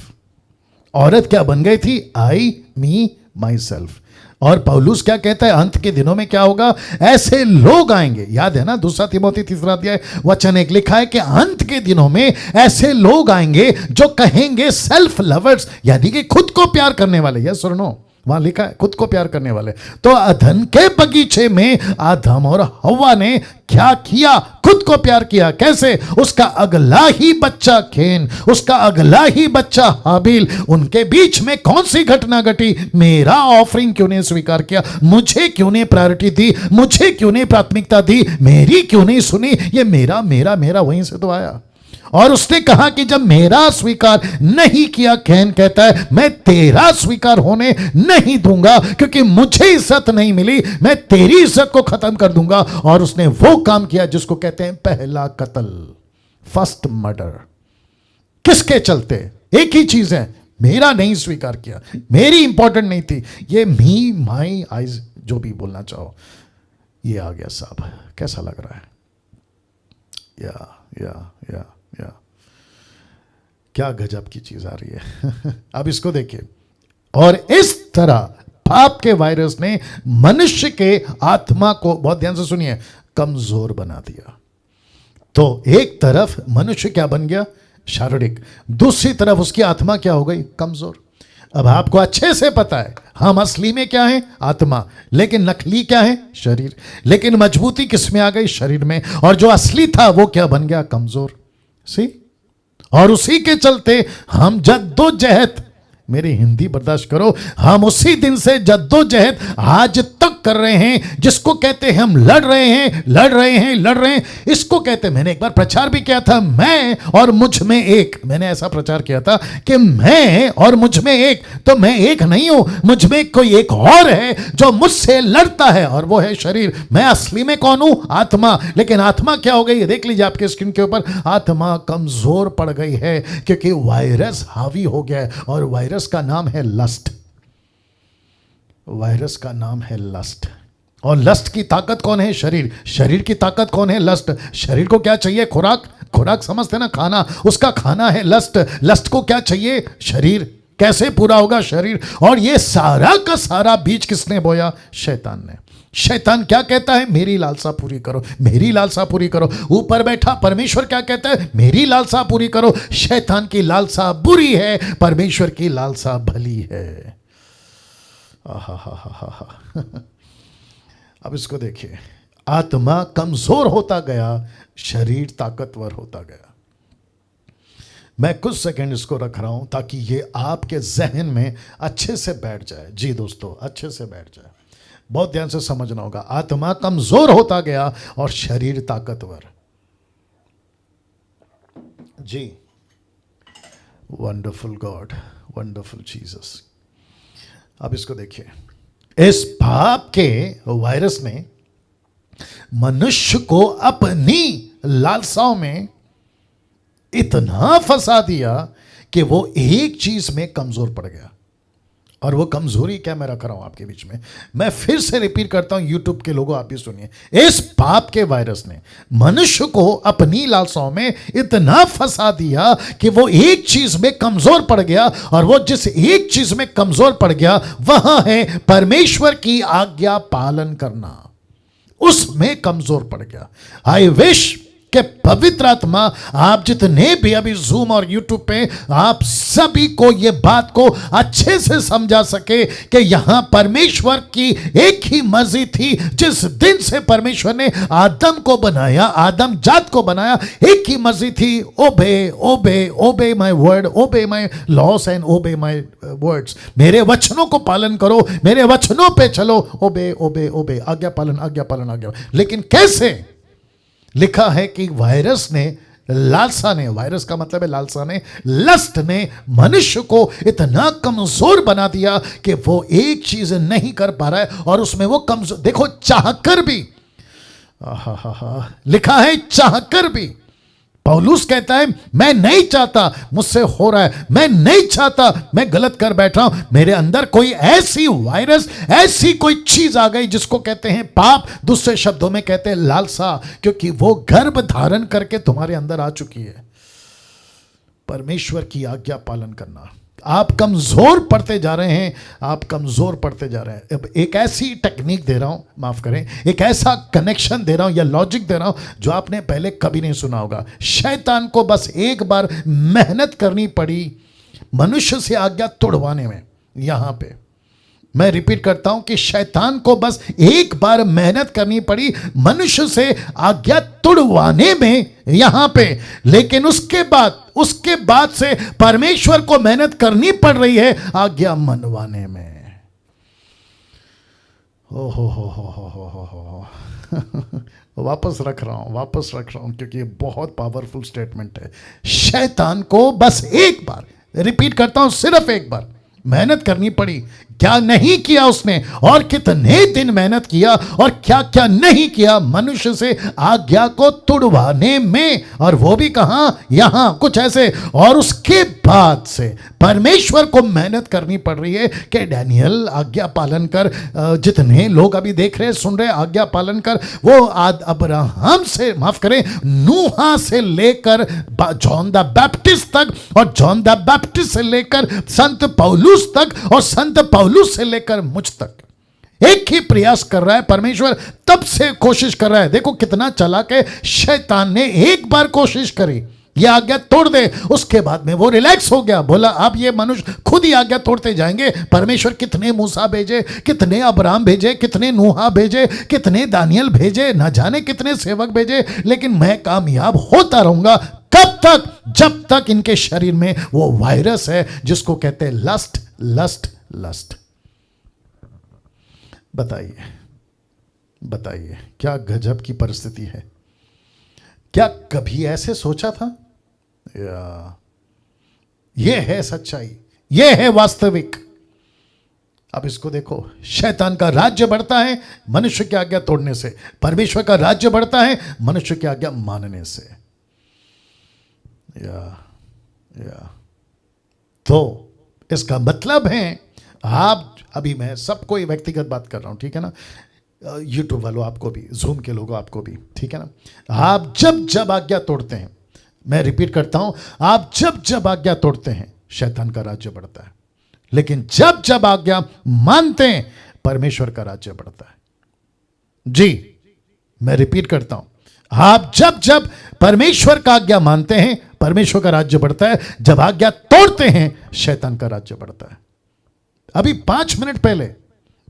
औरत क्या बन गई थी? आई, मी, माई सेल्फ। और पौलुस क्या कहता है, अंत के दिनों में क्या होगा? ऐसे लोग आएंगे, याद है ना 2 तीमोथी 3 अध्याय वचन 1 लिखा है कि अंत के दिनों में ऐसे लोग आएंगे जो कहेंगे सेल्फ लवर्स, यानी कि खुद को प्यार करने वाले। यस और नो? वहां लिखा है खुद को प्यार करने वाले। तो अदन के बगीचे में आदम और हव्वा ने क्या किया? खुद को प्यार किया। कैसे? उसका अगला ही बच्चा कैन, उसका अगला ही बच्चा हाबिल, उनके बीच में कौन सी घटना घटी? मेरा ऑफरिंग क्यों नहीं स्वीकार किया? मुझे क्यों नहीं प्रायोरिटी दी? मुझे क्यों नहीं प्राथमिकता दी? मेरी क्यों नहीं सुनी? ये मेरा मेरा मेरा वहीं से तो आया। और उसने कहा कि जब मेरा स्वीकार नहीं किया, कैन कहता है मैं तेरा स्वीकार होने नहीं दूंगा, क्योंकि मुझे इज्जत नहीं मिली, मैं तेरी इज्जत को खत्म कर दूंगा। और उसने वो काम किया जिसको कहते हैं पहला कत्ल, फर्स्ट मर्डर। किसके चलते? एक ही चीज है, मेरा नहीं स्वीकार किया, मेरी इंपॉर्टेंट नहीं थी, ये मी, माई, आइज, जो भी बोलना चाहो, ये आ गया साहब। कैसा लग रहा है? या क्या गजब की चीज आ रही है। अब इसको देखिए, और इस तरह पाप के वायरस ने मनुष्य के आत्मा को, बहुत ध्यान से सुनिए, कमजोर बना दिया। तो एक तरफ मनुष्य क्या बन गया? शारीरिक। दूसरी तरफ उसकी आत्मा क्या हो गई? कमजोर। अब आपको अच्छे से पता है हम असली में क्या है? आत्मा। लेकिन नकली क्या है? शरीर। लेकिन मजबूती किस में आ गई? शरीर में। और जो असली था वो क्या बन गया? कमजोर। सी? और उसी के चलते हम जद्दोजहद, मेरी हिंदी बर्दाश्त करो, हम उसी दिन से जद्दोजहद आज तक कर रहे हैं, जिसको कहते हैं हम लड़ रहे हैं, इसको कहते हैं, मैंने एक बार प्रचार भी किया था, मैं और मुझ में एक। मैंने ऐसा प्रचार किया था कि मैं और मुझ में एक, तो मैं एक नहीं हूं, मुझ में कोई एक और है जो मुझसे लड़ता है, और वो है शरीर। मैं असली में कौन हूं? आत्मा। लेकिन आत्मा क्या हो गई? देख लीजिए आपके स्क्रीन के ऊपर, आत्मा कमजोर पड़ गई है क्योंकि वायरस हावी हो गया है, और वायरस का नाम है लस्ट। वायरस का नाम है लस्ट। और लस्ट की ताकत कौन है? शरीर। शरीर की ताकत कौन है? लस्ट। शरीर को क्या चाहिए? खुराक। खुराक समझते ना, खाना, उसका खाना है लस्ट। लस्ट को क्या चाहिए? शरीर। कैसे पूरा होगा शरीर? और ये सारा का सारा बीज किसने बोया? शैतान ने। शैतान क्या कहता है? मेरी लालसा पूरी करो, मेरी लालसा पूरी करो। ऊपर बैठा परमेश्वर क्या कहता है? मेरी लालसा पूरी करो। शैतान की लालसा बुरी है, परमेश्वर की लालसा भली है। अब इसको देखिए, आत्मा कमजोर होता गया, शरीर ताकतवर होता गया। मैं कुछ सेकंड इसको रख रहा हूं ताकि ये आपके जहन में अच्छे से बैठ जाए। जी दोस्तों, अच्छे से बैठ जाए, बहुत ध्यान से समझना होगा। आत्मा कमजोर होता गया और शरीर ताकतवर। जी, वंडरफुल गॉड, वंडरफुल जीसस। अब इसको देखिए, इस पाप के वायरस ने मनुष्य को अपनी लालसाओं में इतना फंसा दिया कि वो एक चीज में कमजोर पड़ गया। और वो कमजोरी क्या मैं रख रहा हूं आपके बीच में, मैं फिर से रिपीट करता हूं, यूट्यूब के लोगों आप भी सुनिए। इस पाप के वायरस ने मनुष्य को अपनी लालसाओं में इतना फंसा दिया कि वो एक चीज में कमजोर पड़ गया, और वो जिस एक चीज में कमजोर पड़ गया वहां है परमेश्वर की आज्ञा पालन करना, उसमें कमजोर पड़ गया। आई विश कि पवित्र आत्मा आप जितने भी अभी जूम और यूट्यूब पे, आप सभी को ये बात को अच्छे से समझा सके कि यहां परमेश्वर की एक ही मर्जी थी। जिस दिन से परमेश्वर ने आदम को बनाया, आदम जात को बनाया, एक ही मर्जी थी, obey obey obey my word, obey my laws and obey my words. मेरे वचनों को पालन करो, मेरे वचनों पे चलो, ओबे ओबे ओबे, आज्ञा पालन आज्ञा पालन आज्ञा। लेकिन कैसे? लिखा है कि वायरस ने, लालसा ने, वायरस का मतलब है लालसा ने, लस्ट ने मनुष्य को इतना कमजोर बना दिया कि वो एक चीज नहीं कर पा रहा है, और उसमें वो कमजोर, देखो, चाहकर भी, लिखा है चाहकर भी। पौलुस कहता है मैं नहीं चाहता, मुझसे हो रहा है, मैं नहीं चाहता, मैं गलत कर बैठा हूं, मेरे अंदर कोई ऐसी वायरस, ऐसी कोई चीज आ गई जिसको कहते हैं पाप, दूसरे शब्दों में कहते हैं लालसा, क्योंकि वो गर्भ धारण करके तुम्हारे अंदर आ चुकी है। परमेश्वर की आज्ञा पालन करना। आप कमजोर पड़ते जा रहे हैं, आप कमजोर पड़ते जा रहे हैं। अब एक ऐसी टेक्निक दे रहा हूं, माफ करें, एक ऐसा कनेक्शन दे रहा हूं या लॉजिक दे रहा हूं जो आपने पहले कभी नहीं सुना होगा। शैतान को बस एक बार मेहनत करनी पड़ी मनुष्य से आज्ञा तोड़वाने में। यहां पे मैं रिपीट करता हूं कि शैतान को बस एक बार मेहनत करनी पड़ी मनुष्य से आज्ञा तोड़वाने में, यहां पे। लेकिन उसके बाद से परमेश्वर को मेहनत करनी पड़ रही है आज्ञा मनवाने में। ओ हो वापस रख रहा हूं क्योंकि ये बहुत पावरफुल स्टेटमेंट है। शैतान को बस एक बार, रिपीट करता हूं, सिर्फ एक बार मेहनत करनी पड़ी। क्या नहीं किया उसने, और कितने दिन मेहनत किया, और क्या क्या नहीं किया मनुष्य से आज्ञा को तुड़वाने में, और वो भी कहां, यहां कुछ ऐसे। और उसके बाद से परमेश्वर को मेहनत करनी पड़ रही है कि डैनियल आज्ञा पालन कर। जितने लोग अभी देख रहे सुन रहे, आज्ञा पालन कर। वो अब्राहम से, माफ करें, नूहा से लेकर जॉन द बैप्टिस्ट तक, और जॉन द बैप्टिस्ट से लेकर संत पौलुस तक, और संत पौलुस से लेकर मुझ तक एक ही प्रयास कर रहा है परमेश्वर। तब से कोशिश कर रहा है। देखो कितना चालाक है। शैतान ने एक बार कोशिश करी, ये आज्ञा तोड़ दे, उसके बाद में वो रिलैक्स हो गया, बोला अब ये मनुष्य खुद ही आज्ञा तोड़ते जाएंगे। परमेश्वर कितने मूसा भेजे, कितने अब्राहम भेजे, कितने नूहा भेजे, कितने दानियल भेजे, न जाने कितने सेवक भेजे, लेकिन मैं कामयाब होता रहूंगा। कब तक? जब तक इनके शरीर में वो वायरस है जिसको कहते हैं लस्ट लस्ट लस्ट। बताइए बताइए क्या गजब की परिस्थिति है। क्या कभी ऐसे सोचा था? ये है सच्चाई, ये है वास्तविक। अब इसको देखो, शैतान का राज्य बढ़ता है मनुष्य की आज्ञा तोड़ने से, परमेश्वर का राज्य बढ़ता है मनुष्य की आज्ञा मानने से। या तो इसका मतलब है, आप अभी, मैं सबको व्यक्तिगत बात कर रहा हूं, ठीक है ना, यूट्यूब वालों आपको भी, जूम के लोगों आपको भी, ठीक है ना, आप जब जब आज्ञा तोड़ते हैं, मैं रिपीट करता हूं, आप जब जब आज्ञा तोड़ते हैं शैतान का राज्य बढ़ता है, लेकिन जब जब आज्ञा मानते हैं परमेश्वर का राज्य बढ़ता है। जी, मैं रिपीट करता हूं, आप जब जब परमेश्वर का आज्ञा मानते हैं परमेश्वर का राज्य बढ़ता है, जब आज्ञा तोड़ते हैं शैतान का राज्य बढ़ता है। अभी 5 मिनट पहले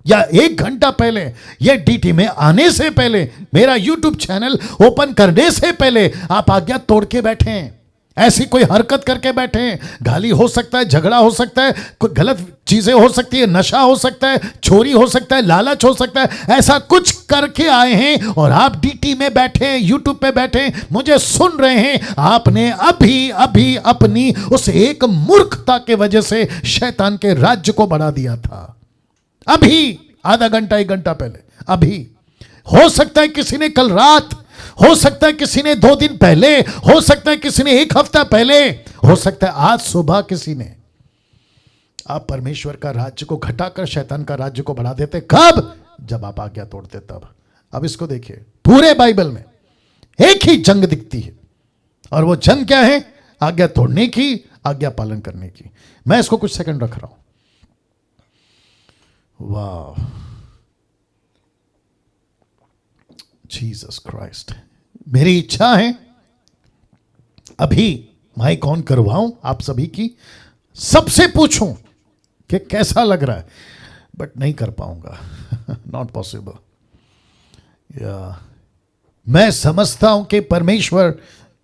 या 1 घंटा पहले, ये डीटी में आने से पहले, मेरा यूट्यूब चैनल ओपन करने से पहले आप आज्ञा तोड़ के बैठे हैं, ऐसी कोई हरकत करके बैठे हैं। गाली हो सकता है, झगड़ा हो सकता है, कोई गलत चीजें हो सकती है, नशा हो सकता है, चोरी हो सकता है, लालच हो सकता है, ऐसा कुछ करके आए हैं और आप डीटी में बैठे हैं, यूट्यूब पे बैठे हैं, मुझे सुन रहे हैं। आपने अभी अभी अपनी उस एक मूर्खता के वजह से शैतान के राज्य को बढ़ा दिया था। अभी आधा घंटा 1 घंटा पहले, अभी हो सकता है किसी ने कल रात, हो सकता है किसी ने 2 दिन पहले, हो सकता है किसी ने 1 हफ्ता पहले, हो सकता है आज सुबह किसी ने। आप परमेश्वर का राज्य को घटाकर शैतान का राज्य को बढ़ा देते। कब? जब आप आज्ञा तोड़ते तब। अब इसको देखिए, पूरे बाइबल में एक ही जंग दिखती है, और वो जंग क्या है? आज्ञा तोड़ने की, आज्ञा पालन करने की। मैं इसको कुछ सेकंड रख रहा हूं। वाह, जीसस क्राइस्ट। मेरी इच्छा है अभी माइक ऑन करवाऊं आप सभी की, सबसे पूछूं कि कैसा लग रहा है, बट नहीं कर पाऊंगा, नॉट पॉसिबल। मैं समझता हूं कि परमेश्वर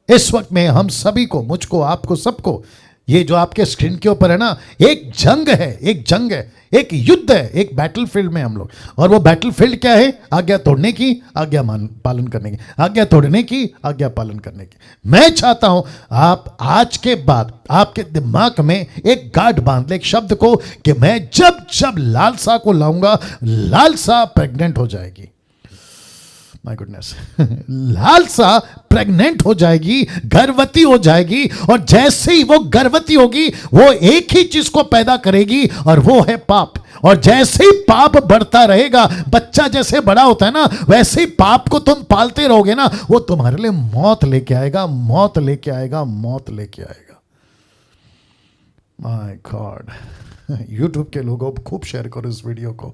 इस वक्त में हम सभी को, मुझको, आपको, सबको, ये जो आपके स्क्रीन के ऊपर है ना, एक जंग है, एक जंग है, एक युद्ध है, एक बैटलफील्ड में हम लोग। और वो बैटलफील्ड क्या है? आज्ञा तोड़ने की, आज्ञा पालन करने की, आज्ञा तोड़ने की, आज्ञा पालन करने की। मैं चाहता हूं आप आज के बाद आपके दिमाग में एक गांठ बांध ले एक शब्द को, कि मैं जब जब लालसा को लाऊंगा, लालसा प्रेग्नेंट हो जाएगी। माय गुडनेस, लालसा प्रेग्नेंट हो जाएगी, गर्भवती हो जाएगी, और जैसे ही वो गर्भवती होगी वो एक ही चीज को पैदा करेगी, और वो है पाप। और जैसे ही पाप बढ़ता रहेगा, बच्चा जैसे बड़ा होता है ना, वैसे ही पाप को तुम पालते रहोगे ना, वो तुम्हारे लिए मौत लेके आएगा, मौत लेके आएगा, मौत लेके आएगा। माय गॉड, यूट्यूब के लोगों खूब शेयर करो इस वीडियो को,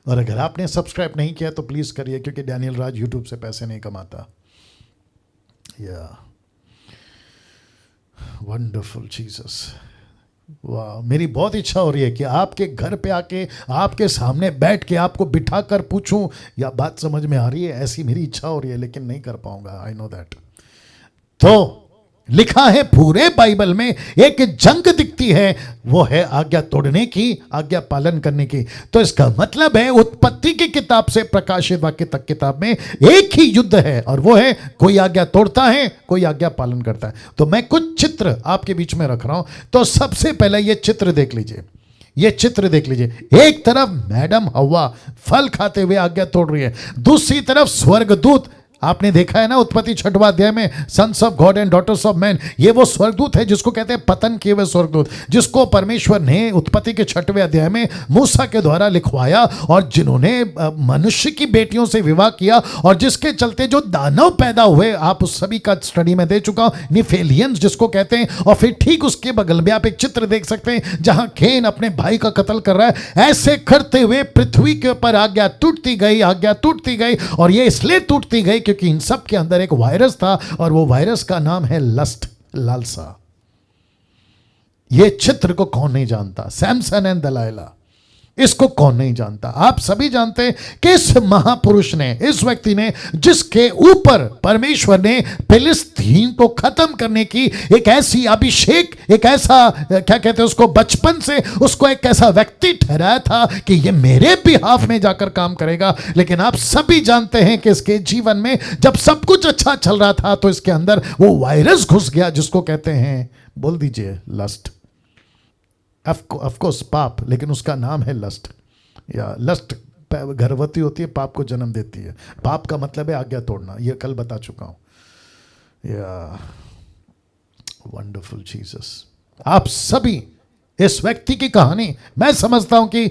और अगर आपने सब्सक्राइब नहीं किया तो प्लीज करिए, क्योंकि डैनियल राज यूट्यूब से पैसे नहीं कमाता। या वंडरफुल जीसस। वाह, मेरी बहुत इच्छा हो रही है कि आपके घर पे आके, आपके सामने बैठ के आपको बिठाकर पूछूं, या बात समझ में आ रही है, ऐसी मेरी इच्छा हो रही है, लेकिन नहीं कर पाऊंगा, आई नो दैट। तो लिखा है पूरे बाइबल में एक जंग दिखती है, वो है आज्ञा तोड़ने की, आज्ञा पालन करने की। तो इसका मतलब है उत्पत्ति की किताब से प्रकाशित वाक्य तक किताब में एक ही युद्ध है, और वो है कोई आज्ञा तोड़ता है, कोई आज्ञा पालन करता है। तो मैं कुछ चित्र आपके बीच में रख रहा हूं। तो सबसे पहले ये चित्र देख लीजिए, ये चित्र देख लीजिए। एक तरफ मैडम हव्वा फल खाते हुए आज्ञा तोड़ रही है, दूसरी तरफ स्वर्गदूत, आपने देखा है ना उत्पत्ति 6वां अध्याय में, sons of God and daughters of man, ये वो स्वर्गदूत है जिसको कहते हैं पतन किए हुए स्वर्गदूत, जिसको परमेश्वर ने उत्पत्ति के 6वें अध्याय में मूसा के द्वारा लिखवाया, और जिन्होंने मनुष्य की बेटियों से विवाह किया, और जिसके चलते जो दानव पैदा हुए, आप उस सभी का स्टडी में दे चुका हूं, निफेलियंस जिसको कहते हैं। और फिर ठीक उसके बगल में आप एक चित्र देख सकते हैं जहां केन अपने भाई का कत्ल कर रहा है। ऐसे करते हुए पृथ्वी के ऊपर आज्ञा टूटती गई, आज्ञा टूटती गई, और ये इसलिए टूटती गई क्योंकि इन सब के अंदर एक वायरस था, और वो वायरस का नाम है लस्ट, लालसा। ये चित्र को कौन नहीं जानता? सैमसन एंड दलाइला। इसको कौन नहीं जानता? आप सभी जानते हैं कि इस महापुरुष ने, इस व्यक्ति ने, जिसके ऊपर परमेश्वर ने फिलिस्तीन को खत्म करने की एक ऐसी अभिषेक, एक ऐसा क्या कहते हैं उसको, बचपन से उसको एक ऐसा व्यक्ति ठहराया था कि ये मेरे बिहाफ में जाकर काम करेगा। लेकिन आप सभी जानते हैं कि इसके जीवन में जब सब कुछ अच्छा चल रहा था तो इसके अंदर वो वायरस घुस गया जिसको कहते हैं, बोल दीजिए, लस्ट। ऑफ कोर्स पाप, लेकिन उसका नाम है लस्ट। या लस्ट गर्भवती होती है, पाप को जन्म देती है। पाप का मतलब है आज्ञा तोड़ना, ये कल बता चुका हूं। या वंडरफुल जीसस। आप सभी इस व्यक्ति की कहानी, मैं समझता हूं कि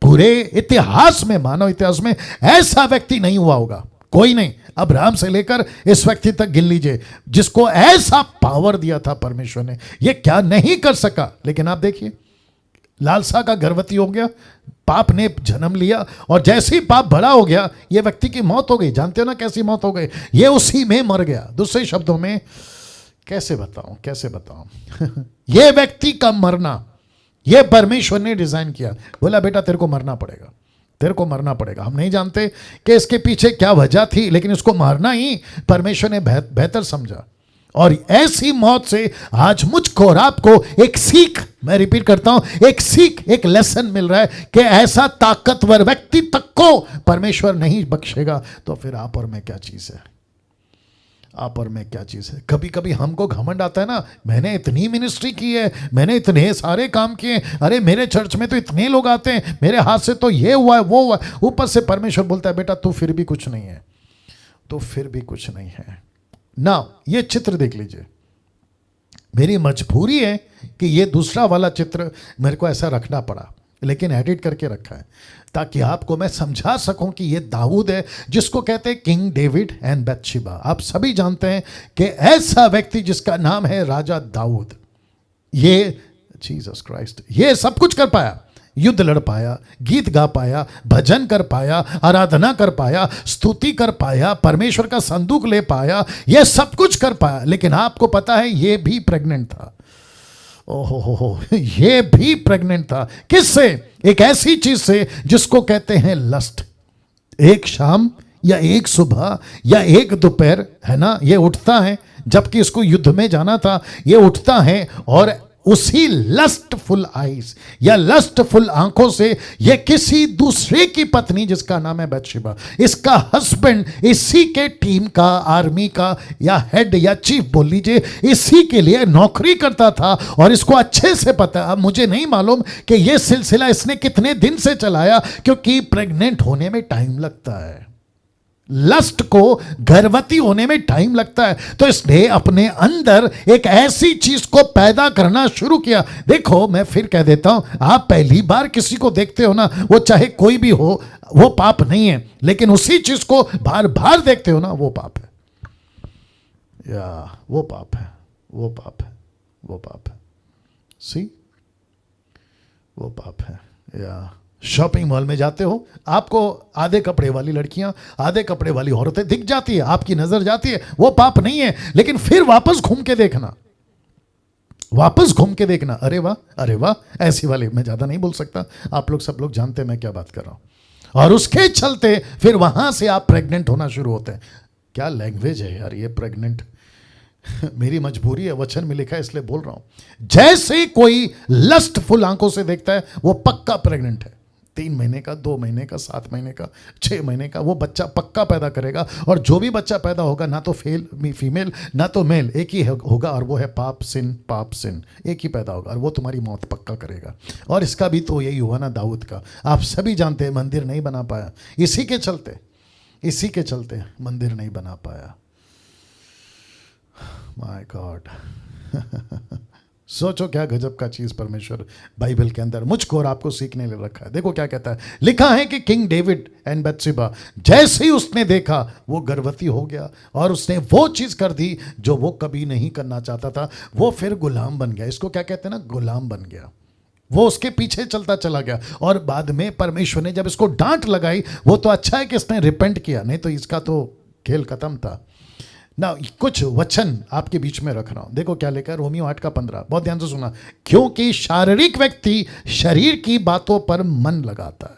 पूरे इतिहास में, मानव इतिहास में ऐसा व्यक्ति नहीं हुआ होगा, कोई नहीं। अब्राहम से लेकर इस व्यक्ति तक गिन लीजिए, जिसको ऐसा पावर दिया था परमेश्वर ने, ये क्या नहीं कर सका। लेकिन आप देखिए, लालसा का गर्भवती हो गया, पाप ने जन्म लिया, और जैसे ही पाप बड़ा हो गया ये व्यक्ति की मौत हो गई। जानते हो ना कैसी मौत हो गई? ये उसी में मर गया। दूसरे शब्दों में कैसे बताऊं ये व्यक्ति का मरना, ये परमेश्वर ने डिजाइन किया। बोला बेटा तेरे को मरना पड़ेगा, तेरे को मरना पड़ेगा। हम नहीं जानते कि इसके पीछे क्या वजह थी, लेकिन इसको मारना ही परमेश्वर ने बेहतर समझा। और ऐसी मौत से आज मुझको और आपको एक सीख, मैं रिपीट करता हूं, एक सीख, एक लेसन मिल रहा है कि ऐसा ताकतवर व्यक्ति तक को परमेश्वर नहीं बख्शेगा। तो फिर आप और मैं क्या चीज है? आप और मैं क्या चीज है? कभी कभी हमको घमंड आता है ना, मैंने इतनी मिनिस्ट्री की है, मैंने इतने सारे काम किए, अरे मेरे चर्च में तो इतने लोग आते हैं, मेरे हाथ से तो ये हुआ है, वो हुआ है। ऊपर से परमेश्वर बोलता है बेटा तू फिर भी कुछ नहीं है, तो फिर भी कुछ नहीं है ना। ये चित्र देख लीजिए, मेरी मजबूरी है कि ये दूसरा वाला चित्र मेरे को ऐसा रखना पड़ा, लेकिन एडिट करके रखा है ताकि आपको मैं समझा सकूं कि ये दाऊद है जिसको कहते हैं किंग डेविड एंड बैथशेबा। आप सभी जानते हैं कि ऐसा व्यक्ति जिसका नाम है राजा दाऊद, ये जीसस क्राइस्ट, ये सब कुछ कर पाया, युद्ध लड़ पाया, गीत गा पाया, भजन कर पाया, आराधना कर पाया, स्तुति कर पाया, परमेश्वर का संदूक ले पाया, यह सब कुछ कर पाया। लेकिन आपको पता है ये भी प्रेग्नेंट था। ओहो, ये भी प्रेग्नेंट था। किससे? एक ऐसी चीज से जिसको कहते हैं लस्ट। एक शाम या एक सुबह या एक दोपहर, है ना, ये उठता है, जबकि इसको युद्ध में जाना था, ये उठता है और उसी लस्टफुल आईज या लस्टफुल आंखों से ये किसी दूसरे की पत्नी, जिसका नाम है बैथशेबा, इसका हस्बैंड इसी के टीम का, आर्मी का या हेड या चीफ बोल लीजिए, इसी के लिए नौकरी करता था। और इसको अच्छे से पता, अब मुझे नहीं मालूम कि ये सिलसिला इसने कितने दिन से चलाया, क्योंकि प्रेग्नेंट होने में टाइम लगता है, लस्ट को गर्भवती होने में टाइम लगता है। तो इसने अपने अंदर एक ऐसी चीज को पैदा करना शुरू किया। देखो मैं फिर कह देता हूं, आप पहली बार किसी को देखते हो ना, वो चाहे कोई भी हो, वो पाप नहीं है, लेकिन उसी चीज को बार बार देखते हो ना, वो पाप है। या वो पाप है, वो पाप है, वो पाप है। सी, वो पाप है। या शॉपिंग मॉल में जाते हो, आपको आधे कपड़े वाली लड़कियां, आधे कपड़े वाली औरतें दिख जाती है, आपकी नजर जाती है, वो पाप नहीं है। लेकिन फिर वापस घूम के देखना, वापस घूम के देखना, अरे वाह, अरे वाह, ऐसी वाली। मैं ज्यादा नहीं बोल सकता, आप लोग सब लोग जानते हैं मैं क्या बात कर रहा हूं। और उसके चलते फिर वहां से आप प्रेग्नेंट होना शुरू होते हैं। क्या लैंग्वेज है यार ये, प्रेग्नेंट। मेरी मजबूरी है, वचन में लिखा है इसलिए बोल रहा हूं। जैसे कोई लस्टफुल आंखों से देखता है, वो पक्का प्रेग्नेंट है। 3 महीने का, 2 महीने का, 7 महीने का, 6 महीने का, वो बच्चा पक्का पैदा करेगा। और जो भी बच्चा पैदा होगा, ना तो फीमेल ना तो मेल, एक ही होगा, और वो है पाप सिन, पाप सिन, एक ही पैदा होगा, और वो तुम्हारी मौत पक्का करेगा। और इसका भी तो यही हुआ ना दाऊद का। आप सभी जानते हैं मंदिर नहीं बना पाया, इसी के चलते मंदिर नहीं बना पाया। माय गॉड सोचो क्या गजब का चीज परमेश्वर बाइबल के अंदर मुझको और आपको सीखने ले रखा है। देखो क्या कहता है, लिखा है कि किंग डेविड एंड बैथशेबा, जैसे ही उसने देखा वो गर्भवती हो गया, और उसने वो चीज कर दी जो वो कभी नहीं करना चाहता था। वो फिर गुलाम बन गया। इसको क्या कहते हैं ना, गुलाम बन गया। वो उसके पीछे चलता चला गया। और बाद में परमेश्वर ने जब इसको डांट लगाई, वो तो अच्छा है कि इसने रिपेंट किया, नहीं तो इसका तो खेल खत्म था। ना कुछ वचन आपके बीच में रख रहा हूं, देखो क्या लिखा है रोमियो 8:15, बहुत ध्यान से सुना। क्योंकि शारीरिक व्यक्ति शरीर की बातों पर मन लगाता है।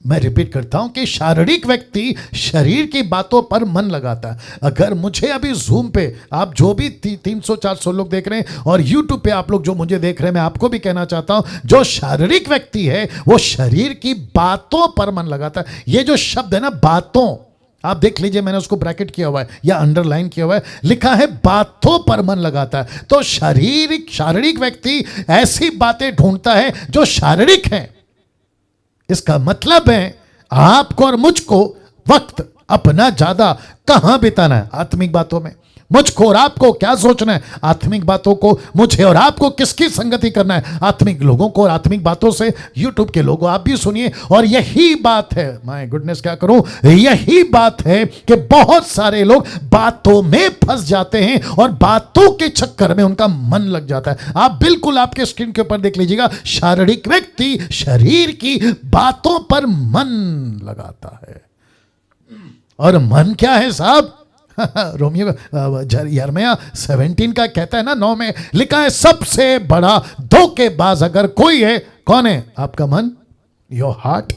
मैं रिपीट करता हूं कि शारीरिक व्यक्ति शरीर की बातों पर मन लगाता है। अगर मुझे अभी जूम पे आप जो भी 300-400 लोग देख रहे हैं और यूट्यूब पे आप लोग जो मुझे देख रहे हैं, मैं आपको भी कहना चाहता हूं, जो शारीरिक व्यक्ति है वो शरीर की बातों पर मन लगाता है। ये जो शब्द है ना बातों, आप देख लीजिए, मैंने उसको ब्रैकेट किया हुआ है या अंडरलाइन किया हुआ है, लिखा है बातों पर मन लगाता है। तो शारीरिक व्यक्ति ऐसी बातें ढूंढता है जो शारीरिक है। इसका मतलब है आपको और मुझको वक्त अपना ज्यादा कहां बिताना है? आत्मिक बातों में। मुझको और आपको क्या सोचना है? आत्मिक बातों को। मुझे और आपको किसकी संगति करना है? आत्मिक लोगों को और आत्मिक बातों से। यूट्यूब के लोगों आप भी सुनिए। और यही बात है, माय गुडनेस क्या करूं, यही बात है कि बहुत सारे लोग बातों में फंस जाते हैं और बातों के चक्कर में उनका मन लग जाता है। आप बिल्कुल आपके स्क्रीन के ऊपर देख लीजिएगा, शारीरिक व्यक्ति शरीर की बातों पर मन लगाता है। और मन क्या है साहब? रोमियो यिर्मयाह 17 का कहता है ना, 9 में लिखा है, सबसे बड़ा धोखेबाज अगर कोई है, कौन है? आपका मन, योर हार्ट।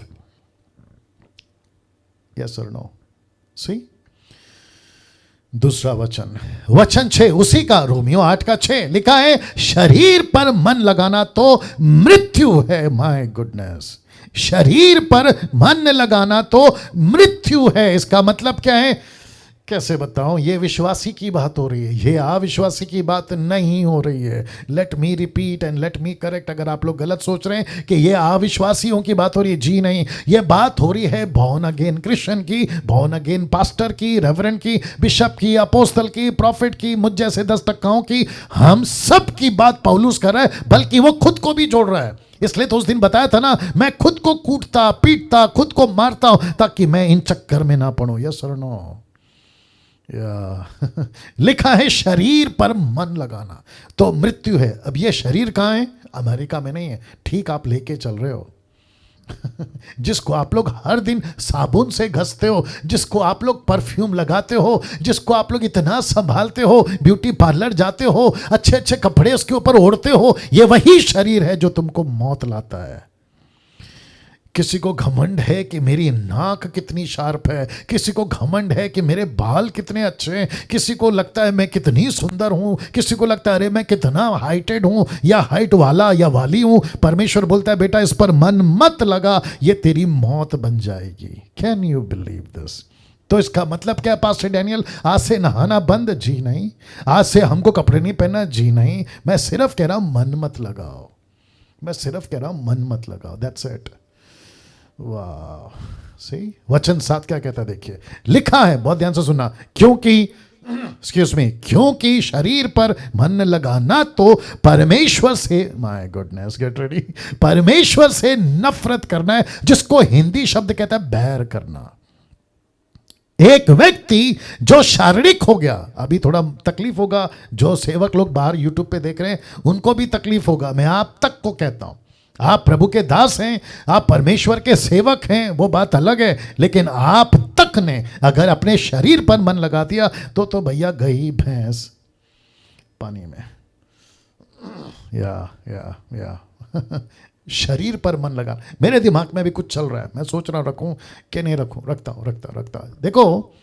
यस और नो? सी दूसरा वचन 6 उसी का, रोमियो 8:6 लिखा है, शरीर पर मन लगाना तो मृत्यु है। माय गुडनेस, शरीर पर मन लगाना तो मृत्यु है। इसका मतलब क्या है? कैसे बताऊं? ये विश्वासी की बात हो रही है, ये अविश्वासी की बात नहीं हो रही है। Let me repeat and let me correct. अगर आप लोग गलत सोच रहे हैं कि ये अविश्वासियों की बात हो रही है, जी नहीं, ये बात हो रही है बॉर्न अगेन क्रिश्चियन की, बॉर्न अगेन पास्टर की, रेवरेंड की, बिशप की, अपोस्तल की, प्रॉफिट की, मुझ जैसे 10 टक्काओं की। हम सब की बात पौलुस कर रहा है, बल्कि वो खुद को भी जोड़ रहा है। इसलिए तो उस दिन बताया था ना, मैं खुद को कूटता पीटता, खुद को मारता हूं ताकि मैं इन चक्कर में ना पड़ूं। यस और नो? लिखा है शरीर पर मन लगाना तो मृत्यु है। अब ये शरीर कहाँ है? अमेरिका में नहीं है, ठीक आप लेके चल रहे हो। जिसको आप लोग हर दिन साबुन से घसते हो, जिसको आप लोग परफ्यूम लगाते हो, जिसको आप लोग इतना संभालते हो, ब्यूटी पार्लर जाते हो, अच्छे अच्छे कपड़े उसके ऊपर ओढ़ते हो, ये वही शरीर है जो तुमको मौत लाता है। किसी को घमंड है कि मेरी नाक कितनी शार्प है, किसी को घमंड है कि मेरे बाल कितने अच्छे हैं, किसी को लगता है मैं कितनी सुंदर हूं, किसी को लगता है अरे मैं कितना हाइटेड हूं या हाइट वाला या वाली हूं। परमेश्वर बोलता है बेटा इस पर मन मत लगा, ये तेरी मौत बन जाएगी। Can you believe this? तो इसका मतलब क्या है पास्टर डैनियल? आज से नहाना बंद? जी नहीं। आज से हमको कपड़े नहीं पहनना? जी नहीं। मैं सिर्फ कह रहा हूं मन मत लगाओ, मैं सिर्फ कह रहा हूं मन मत लगाओ, दैट्स इट। वाह, सही। वचन 7 क्या कहता है देखिए, लिखा है, बहुत ध्यान से सुनना, क्योंकि शरीर पर मन लगाना तो परमेश्वर से, माय गुडनेस गेट रेडी, परमेश्वर से नफरत करना है, जिसको हिंदी शब्द कहता है बैर करना। एक व्यक्ति जो शारीरिक हो गया, अभी थोड़ा तकलीफ होगा, जो सेवक लोग बाहर यूट्यूब पे देख रहे हैं उनको भी तकलीफ होगा, मैं आप तक को कहता हूं, आप प्रभु के दास हैं, आप परमेश्वर के सेवक हैं, वो बात अलग है। लेकिन आप तक ने अगर अपने शरीर पर मन लगा दिया तो भैया गई भैंस पानी में। या शरीर पर मन लगा। मेरे दिमाग में भी कुछ चल रहा है, मैं सोच रहा हूं रखूं कि नहीं रखूं, रखता। देखो,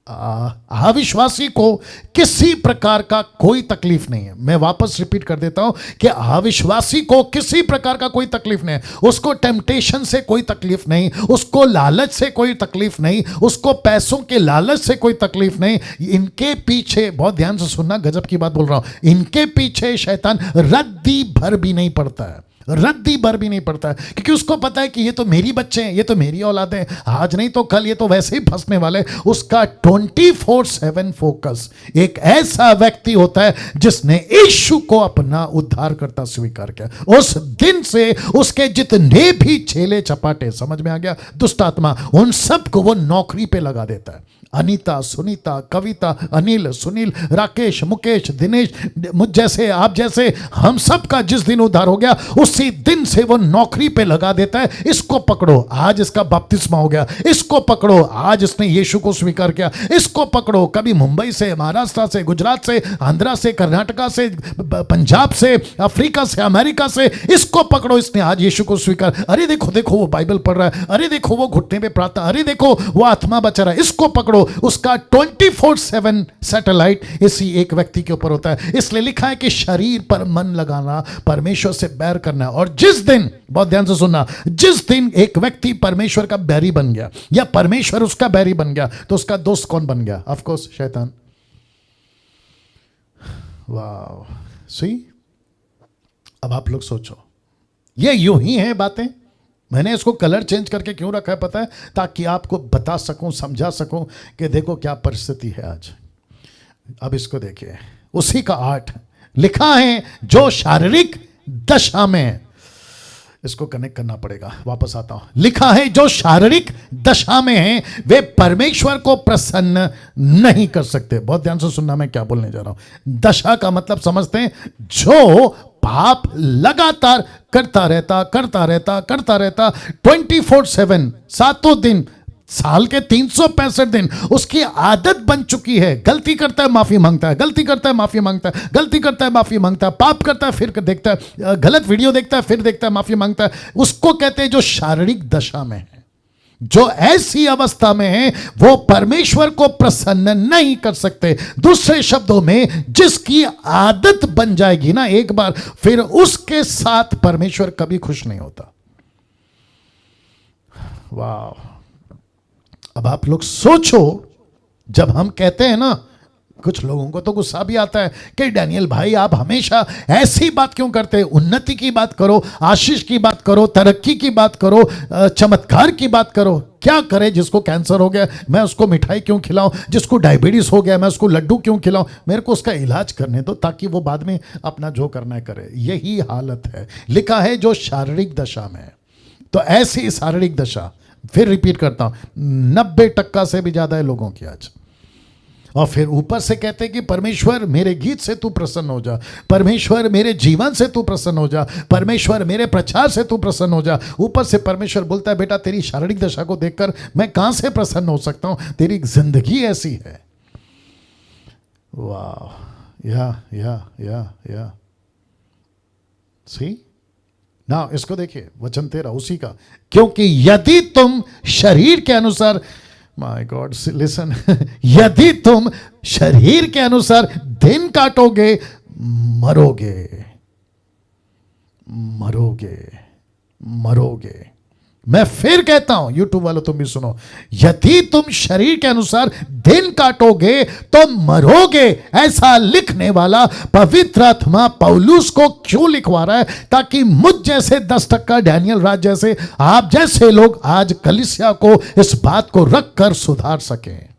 अविश्वासी को किसी प्रकार का कोई तकलीफ नहीं है। मैं वापस रिपीट कर देता हूं कि अविश्वासी को किसी प्रकार का कोई तकलीफ नहीं है। उसको टेम्पटेशन से कोई तकलीफ नहीं, उसको लालच से कोई तकलीफ नहीं, उसको पैसों के लालच से कोई तकलीफ नहीं। इनके पीछे, बहुत ध्यान से सुनना, गजब की बात बोल रहा हूं, इनके पीछे शैतान रद्दी भर भी नहीं पड़ता है, रद्दी भर भी नहीं पड़ता है, क्योंकि उसको पता है कि ये तो मेरी बच्चे हैं, ये तो मेरी औलाद है, आज नहीं तो कल ये तो वैसे ही फंसने वाले। उसका 24/7 फोकस एक ऐसा व्यक्ति होता है जिसने यीशु को अपना उद्धारकर्ता स्वीकार किया। उस दिन से उसके जितने भी छेले चपाटे, समझ में आ गया, दुष्ट आत्मा, उन सबको वो नौकरी पे लगा देता है। अनीता, सुनीता, कविता, अनिल, सुनील, राकेश, मुकेश, दिनेश, मुझ जैसे, आप जैसे, हम सब का जिस दिन उद्धार हो गया उसी दिन से वो नौकरी पे लगा देता है। इसको पकड़ो, आज इसका बपतिस्मा हो गया, इसको पकड़ो, आज इसने यीशु को स्वीकार किया, इसको पकड़ो। कभी मुंबई से, महाराष्ट्र से, गुजरात से, आंध्रा से, कर्नाटका से, पंजाब से, अफ्रीका से, अमेरिका से, इसको पकड़ो, इसने आज यीशु को स्वीकार। अरे देखो देखो वो बाइबल पढ़ रहा है, अरे देखो वो घुटने पे प्रार्थना, अरे देखो वो आत्मा बचा रहा है, इसको पकड़ो। उसका 24/7 सैटेलाइट इसी एक व्यक्ति के ऊपर होता है। इसलिए लिखा है कि शरीर पर मन लगाना परमेश्वर से बैर करना। और जिस दिन, बहुत ध्यान से सुनना, जिस दिन एक व्यक्ति परमेश्वर का बैरी बन गया या परमेश्वर उसका बैरी बन गया तो उसका दोस्त कौन बन गया? ऑफ कोर्स शैतान। वाह, सी, अब आप लोग सोचो, ये यूं ही है बातें। मैंने इसको कलर चेंज करके क्यों रखा है पता है? ताकि आपको बता सकूं, समझा सकूं कि देखो क्या परिस्थिति है आज। अब इसको देखिए, उसी का 8 लिखा है जो शारीरिक दशा में है। इसको कनेक्ट करना पड़ेगा, वापस आता हूं। लिखा है जो शारीरिक दशा में है वे परमेश्वर को प्रसन्न नहीं कर सकते। बहुत ध्यान से सुनना मैं क्या बोलने जा रहा हूं। दशा का मतलब समझते हैं, जो पाप लगातार करता रहता 24/7 सातों दिन, साल के 365 दिन उसकी आदत बन चुकी है। गलती करता है, माफी मांगता है, गलती करता है, माफी मांगता है, गलती करता है, माफी मांगता है, पाप करता है, फिर देखता है, गलत वीडियो देखता है, फिर देखता है, माफी मांगता है। उसको कहते हैं जो शारीरिक दशा में है। जो ऐसी अवस्था में है वो परमेश्वर को प्रसन्न नहीं कर सकते। दूसरे शब्दों में, जिसकी आदत बन जाएगी ना एक बार, फिर उसके साथ परमेश्वर कभी खुश नहीं होता। वाह, अब आप लोग सोचो, जब हम कहते हैं ना, कुछ लोगों को तो गुस्सा भी आता है कि डैनियल भाई आप हमेशा ऐसी बात क्यों करते हैं? उन्नति की बात करो, आशीष की बात करो, तरक्की की बात करो, चमत्कार की बात करो। क्या करे? जिसको कैंसर हो गया मैं उसको मिठाई क्यों खिलाऊं? जिसको डायबिटीज हो गया मैं उसको लड्डू क्यों खिलाऊं? मेरे को उसका इलाज करने दो ताकि वो बाद में अपना जो करना है करे। यही हालत है। लिखा है जो शारीरिक दशा में है। तो ऐसी शारीरिक दशा, फिर रिपीट करता हूं, 90% से भी ज्यादा है लोगों की आज। और फिर ऊपर से कहते हैं कि परमेश्वर मेरे गीत से तू प्रसन्न हो जा, परमेश्वर मेरे जीवन से तू प्रसन्न हो जा, परमेश्वर मेरे प्रचार से तू प्रसन्न हो जा। ऊपर से परमेश्वर बोलता है बेटा तेरी शारीरिक दशा को देखकर मैं कहां से प्रसन्न हो सकता हूं? तेरी जिंदगी ऐसी है। वाह, या सी ना, इसको देखिए, वचन 13 उसी का। क्योंकि यदि तुम शरीर के अनुसार, माय गॉड लिसन, यदि तुम शरीर के अनुसार दिन काटोगे मरोगे, मरोगे, मरोगे। मैं फिर कहता हूं, यूट्यूब वालों तुम भी सुनो, यदि तुम शरीर के अनुसार दिन काटोगे तो मरोगे। ऐसा लिखने वाला पवित्र आत्मा पौलुस को क्यों लिखवा रहा है? ताकि मुझ जैसे 10% डैनियल राज जैसे, आप जैसे लोग आज कलीसिया को इस बात को रखकर सुधार सकें।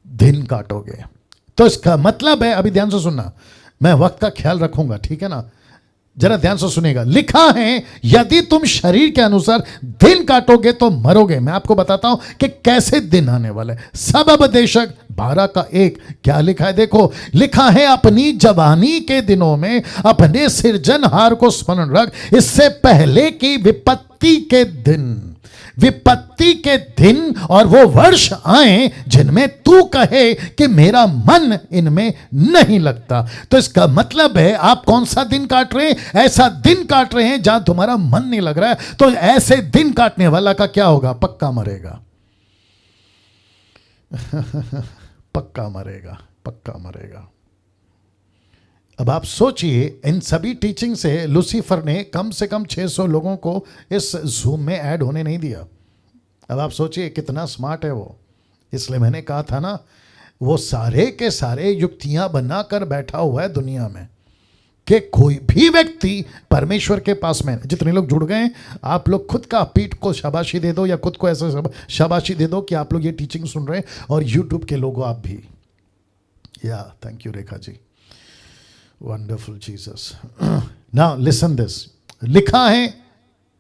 दिन काटोगे तो इसका मतलब है, अभी ध्यान से सुनना, मैं वक्त का ख्याल रखूंगा, ठीक है ना? जरा ध्यान से सुनेगा। लिखा है यदि तुम शरीर के अनुसार दिन काटोगे तो मरोगे। मैं आपको बताता हूं कि कैसे दिन आने वाले। सबबदेशक 12:1 क्या लिखा है? देखो, लिखा है अपनी जवानी के दिनों में अपने सृजनहार को स्मरण रख, इससे पहले की विपत्ति के दिन, विपत्ति के दिन और वो वर्ष आए जिनमें तू कहे कि मेरा मन इनमें नहीं लगता। तो इसका मतलब है आप कौन सा दिन काट रहे हैं? ऐसा दिन काट रहे हैं जहां तुम्हारा मन नहीं लग रहा है। तो ऐसे दिन काटने वाला का क्या होगा? पक्का मरेगा। पक्का मरेगा, पक्का मरेगा। अब आप सोचिए, इन सभी टीचिंग से लूसीफर ने कम से कम 600 लोगों को इस जूम में ऐड होने नहीं दिया। अब आप सोचिए कितना स्मार्ट है वो। इसलिए मैंने कहा था ना, वो सारे के सारे युक्तियां बनाकर बैठा हुआ है दुनिया में कि कोई भी व्यक्ति परमेश्वर के पास में, जितने लोग जुड़ गए, आप लोग खुद का पीठ को शाबाशी दे दो या खुद को ऐसे शाबाशी दे दो कि आप लोग ये टीचिंग सुन रहे हैं। और यूट्यूब के लोगों आप भी, या thank you Rekha ji, wonderful Jesus. Now listen this, लिखा है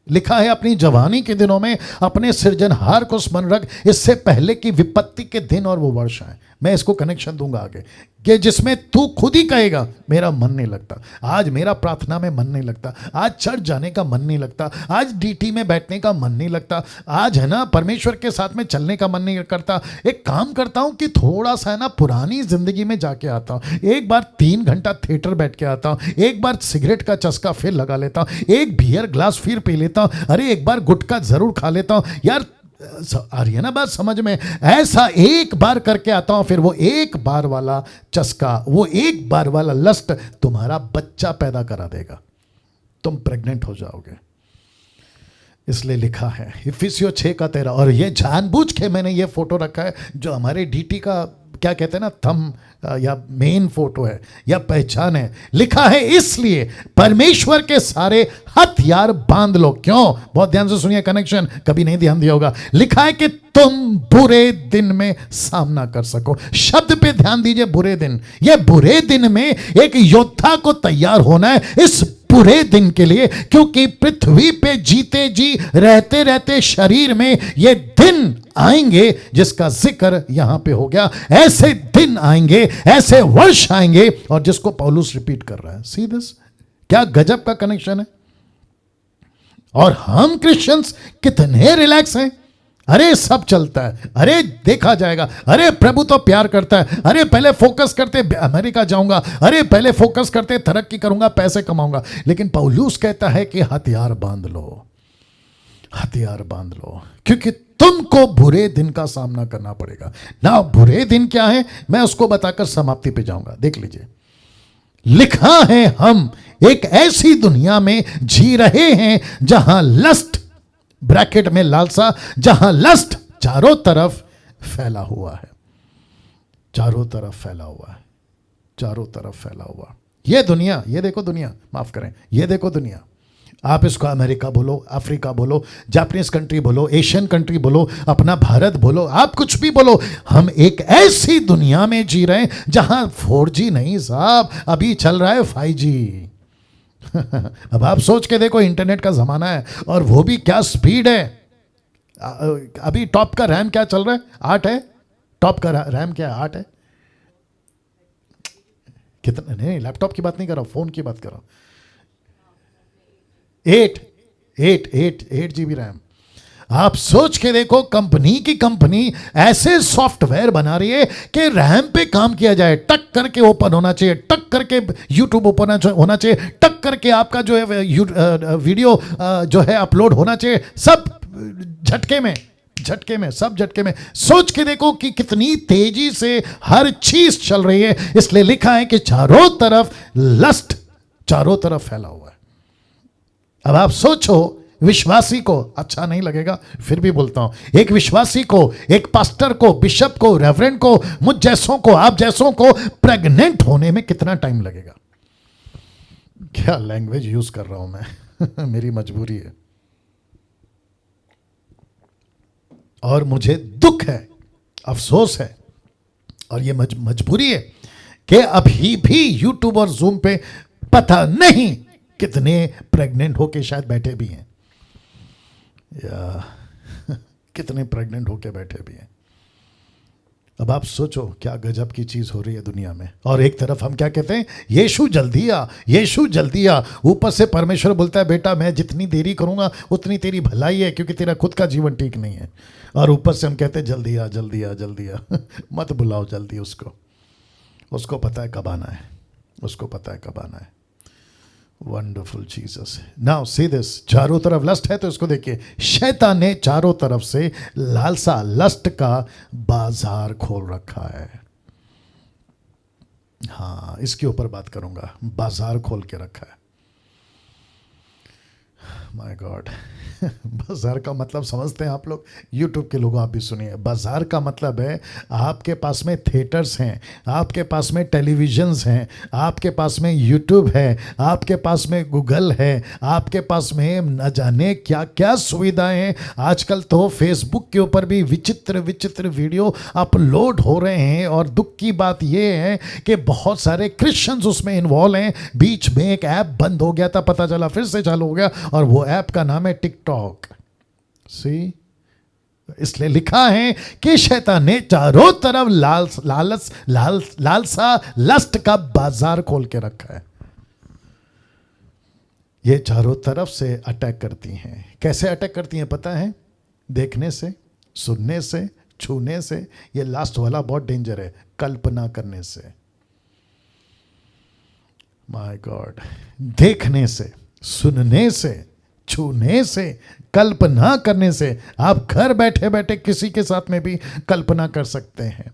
लिखा है अपनी जवानी के दिनों में अपने सृजनहार को स्मरण रख, इससे पहले कि विपत्ति के दिन और वो वर्ष आए। मैं इसको कनेक्शन दूंगा आगे कि जिसमें तू खुद ही कहेगा मेरा मन नहीं लगता, आज मेरा प्रार्थना में मन नहीं लगता, आज चर्च जाने का मन नहीं लगता, आज डीटी में बैठने का मन नहीं लगता, आज है ना परमेश्वर के साथ में चलने का मन नहीं करता। एक काम करता हूं कि थोड़ा सा है ना पुरानी जिंदगी में जाके आता हूं, एक बार 3 घंटा थिएटर बैठ के आता हूं, एक बार सिगरेट का चस्का फिर लगा लेता हूं, एक बियर ग्लास फिर पी लेता हूं, अरे एक बार गुटखा जरूर खा लेता हूं। यार आ रही है ना बात समझ में? ऐसा एक बार करके आता हूं, फिर वो एक बार वाला चस्का, वो एक बार वाला लस्ट तुम्हारा बच्चा पैदा करा देगा, तुम प्रेग्नेंट हो जाओगे। इसलिए लिखा है इफिसियों 6:13, और ये जानबूझ के मैंने ये फोटो रखा है जो हमारे डीटी का क्या कहते हैं ना थंब या मेन फोटो है या पहचान है। लिखा है इसलिए परमेश्वर के सारे हथियार बांध लो। क्यों? बहुत ध्यान से सुनिए, कनेक्शन कभी नहीं ध्यान दिया होगा। लिखा है कि तुम बुरे दिन में सामना कर सको। शब्द पे ध्यान दीजिए, बुरे दिन। ये बुरे दिन में एक योद्धा को तैयार होना है इस बुरे दिन के लिए, क्योंकि पृथ्वी पे जीते जी रहते रहते शरीर में ये दिन आएंगे जिसका जिक्र यहां पे हो गया। ऐसे दिन आएंगे, ऐसे वर्ष आएंगे, और जिसको पौलुस रिपीट कर रहा है। सी दिस, क्या गजब का कनेक्शन है। और हम क्रिश्चियंस कितने रिलैक्स हैं। अरे सब चलता है, अरे देखा जाएगा, अरे प्रभु तो प्यार करता है, अरे पहले फोकस करते अमेरिका जाऊंगा, अरे पहले फोकस करते तरक्की करूंगा, पैसे कमाऊंगा। लेकिन पौलुस कहता है कि हथियार बांध लो, हथियार बांध लो, क्योंकि तुमको बुरे दिन का सामना करना पड़ेगा ना। बुरे दिन क्या है मैं उसको बताकर समाप्ति पे जाऊंगा। देख लीजिए, लिखा है हम एक ऐसी दुनिया में जी रहे हैं जहां लस्ट, ब्रैकेट में लालसा, जहां लस्ट चारों तरफ फैला हुआ है, चारों तरफ फैला हुआ है, चारों तरफ फैला हुआ। ये दुनिया, ये देखो दुनिया, माफ करें, ये देखो दुनिया। आप इसको अमेरिका बोलो, अफ्रीका बोलो, जापानीज कंट्री बोलो, एशियन कंट्री बोलो, अपना भारत बोलो, आप कुछ भी बोलो, हम एक ऐसी दुनिया में जी रहे हैं जहां 4G नहीं साहब, अभी चल रहा है 5G। अब आप सोच के देखो, इंटरनेट का जमाना है और वो भी क्या स्पीड है। अभी टॉप का रैम क्या चल रहा है? 8 है। टॉप का रैम क्या है? 8 है। कितना? नहीं, लैपटॉप की बात नहीं कर रहा हूं, फोन की बात कर रहा हूं। 8 GB रैम। आप सोच के देखो, कंपनी ऐसे सॉफ्टवेयर बना रही है कि रैम पे काम किया जाए, टक करके ओपन होना चाहिए, टक करके यूट्यूब ओपन होना चाहिए, टक करके आपका जो है वीडियो जो है अपलोड होना चाहिए, सब झटके में, सब झटके में। सोच के देखो कि कितनी तेजी से हर चीज चल रही है। इसलिए लिखा है कि चारों तरफ लस्ट, चारों तरफ फैला हुआ है। अब आप सोचो, विश्वासी को अच्छा नहीं लगेगा, फिर भी बोलता हूं, एक विश्वासी को, एक पास्टर को, बिशप को, रेवरेंड को, मुझ जैसों को, आप जैसों को प्रेग्नेंट होने में कितना टाइम लगेगा। क्या लैंग्वेज यूज कर रहा हूं मैं मेरी मजबूरी है। और मुझे दुख है, अफसोस है, और ये मजबूरी है कि अभी भी यूट्यूब और जूम पे पता नहीं कितने प्रेग्नेंट होके शायद बैठे भी हैं, या कितने प्रेग्नेंट होके बैठे भी हैं। अब आप सोचो क्या गजब की चीज हो रही है दुनिया में। और एक तरफ हम क्या कहते हैं, यीशु जल्दी आ, यीशु जल्दी आ। ऊपर से परमेश्वर बोलता है, बेटा मैं जितनी देरी करूंगा उतनी तेरी भलाई है, क्योंकि तेरा खुद का जीवन ठीक नहीं है। और ऊपर से हम कहते हैं जल्दी आ, जल्दी आ, जल्दी आ। मत बुलाओ जल्दी उसको पता है कब आना है, उसको पता है कब आना है। Wonderful Jesus. Now see this, चारों तरफ लस्ट है तो इसको देखिए, शैतान ने चारों तरफ से लालसा, लस्ट का बाजार खोल रखा है। हाँ, इसके ऊपर बात करूंगा, बाजार खोल के रखा है। माय गॉड, बाजार का मतलब समझते हैं आप लोग? यूट्यूब के लोगों आप भी सुनिए, बाजार का मतलब है आपके पास में थिएटर्स हैं, आपके पास में टेलीविजन्स हैं, आपके पास में यूट्यूब है, आपके पास में गूगल है, आपके पास में न जाने क्या क्या सुविधाएं हैं। आजकल तो फेसबुक के ऊपर भी विचित्र विचित्र वीडियो अपलोड हो रहे हैं। और दुख की बात यह है कि बहुत सारे क्रिश्चियंस उसमें इन्वॉल्व हैं। बीच में एक ऐप बंद हो गया था, पता चला फिर से चालू हो गया, और वो ऐप का नाम है टिकटॉक। सी, इसलिए लिखा है कि शैतान ने चारों तरफ लालसा लस्ट का बाजार खोल के रखा है। ये चारों तरफ से अटैक करती हैं। कैसे अटैक करती हैं पता है? देखने से, सुनने से, छूने से। ये लास्ट वाला बहुत डेंजर है, कल्पना करने से। माय गॉड, देखने से, सुनने से, छूने से, कल्पना करने से। आप घर बैठे बैठे किसी के साथ में भी कल्पना कर सकते हैं।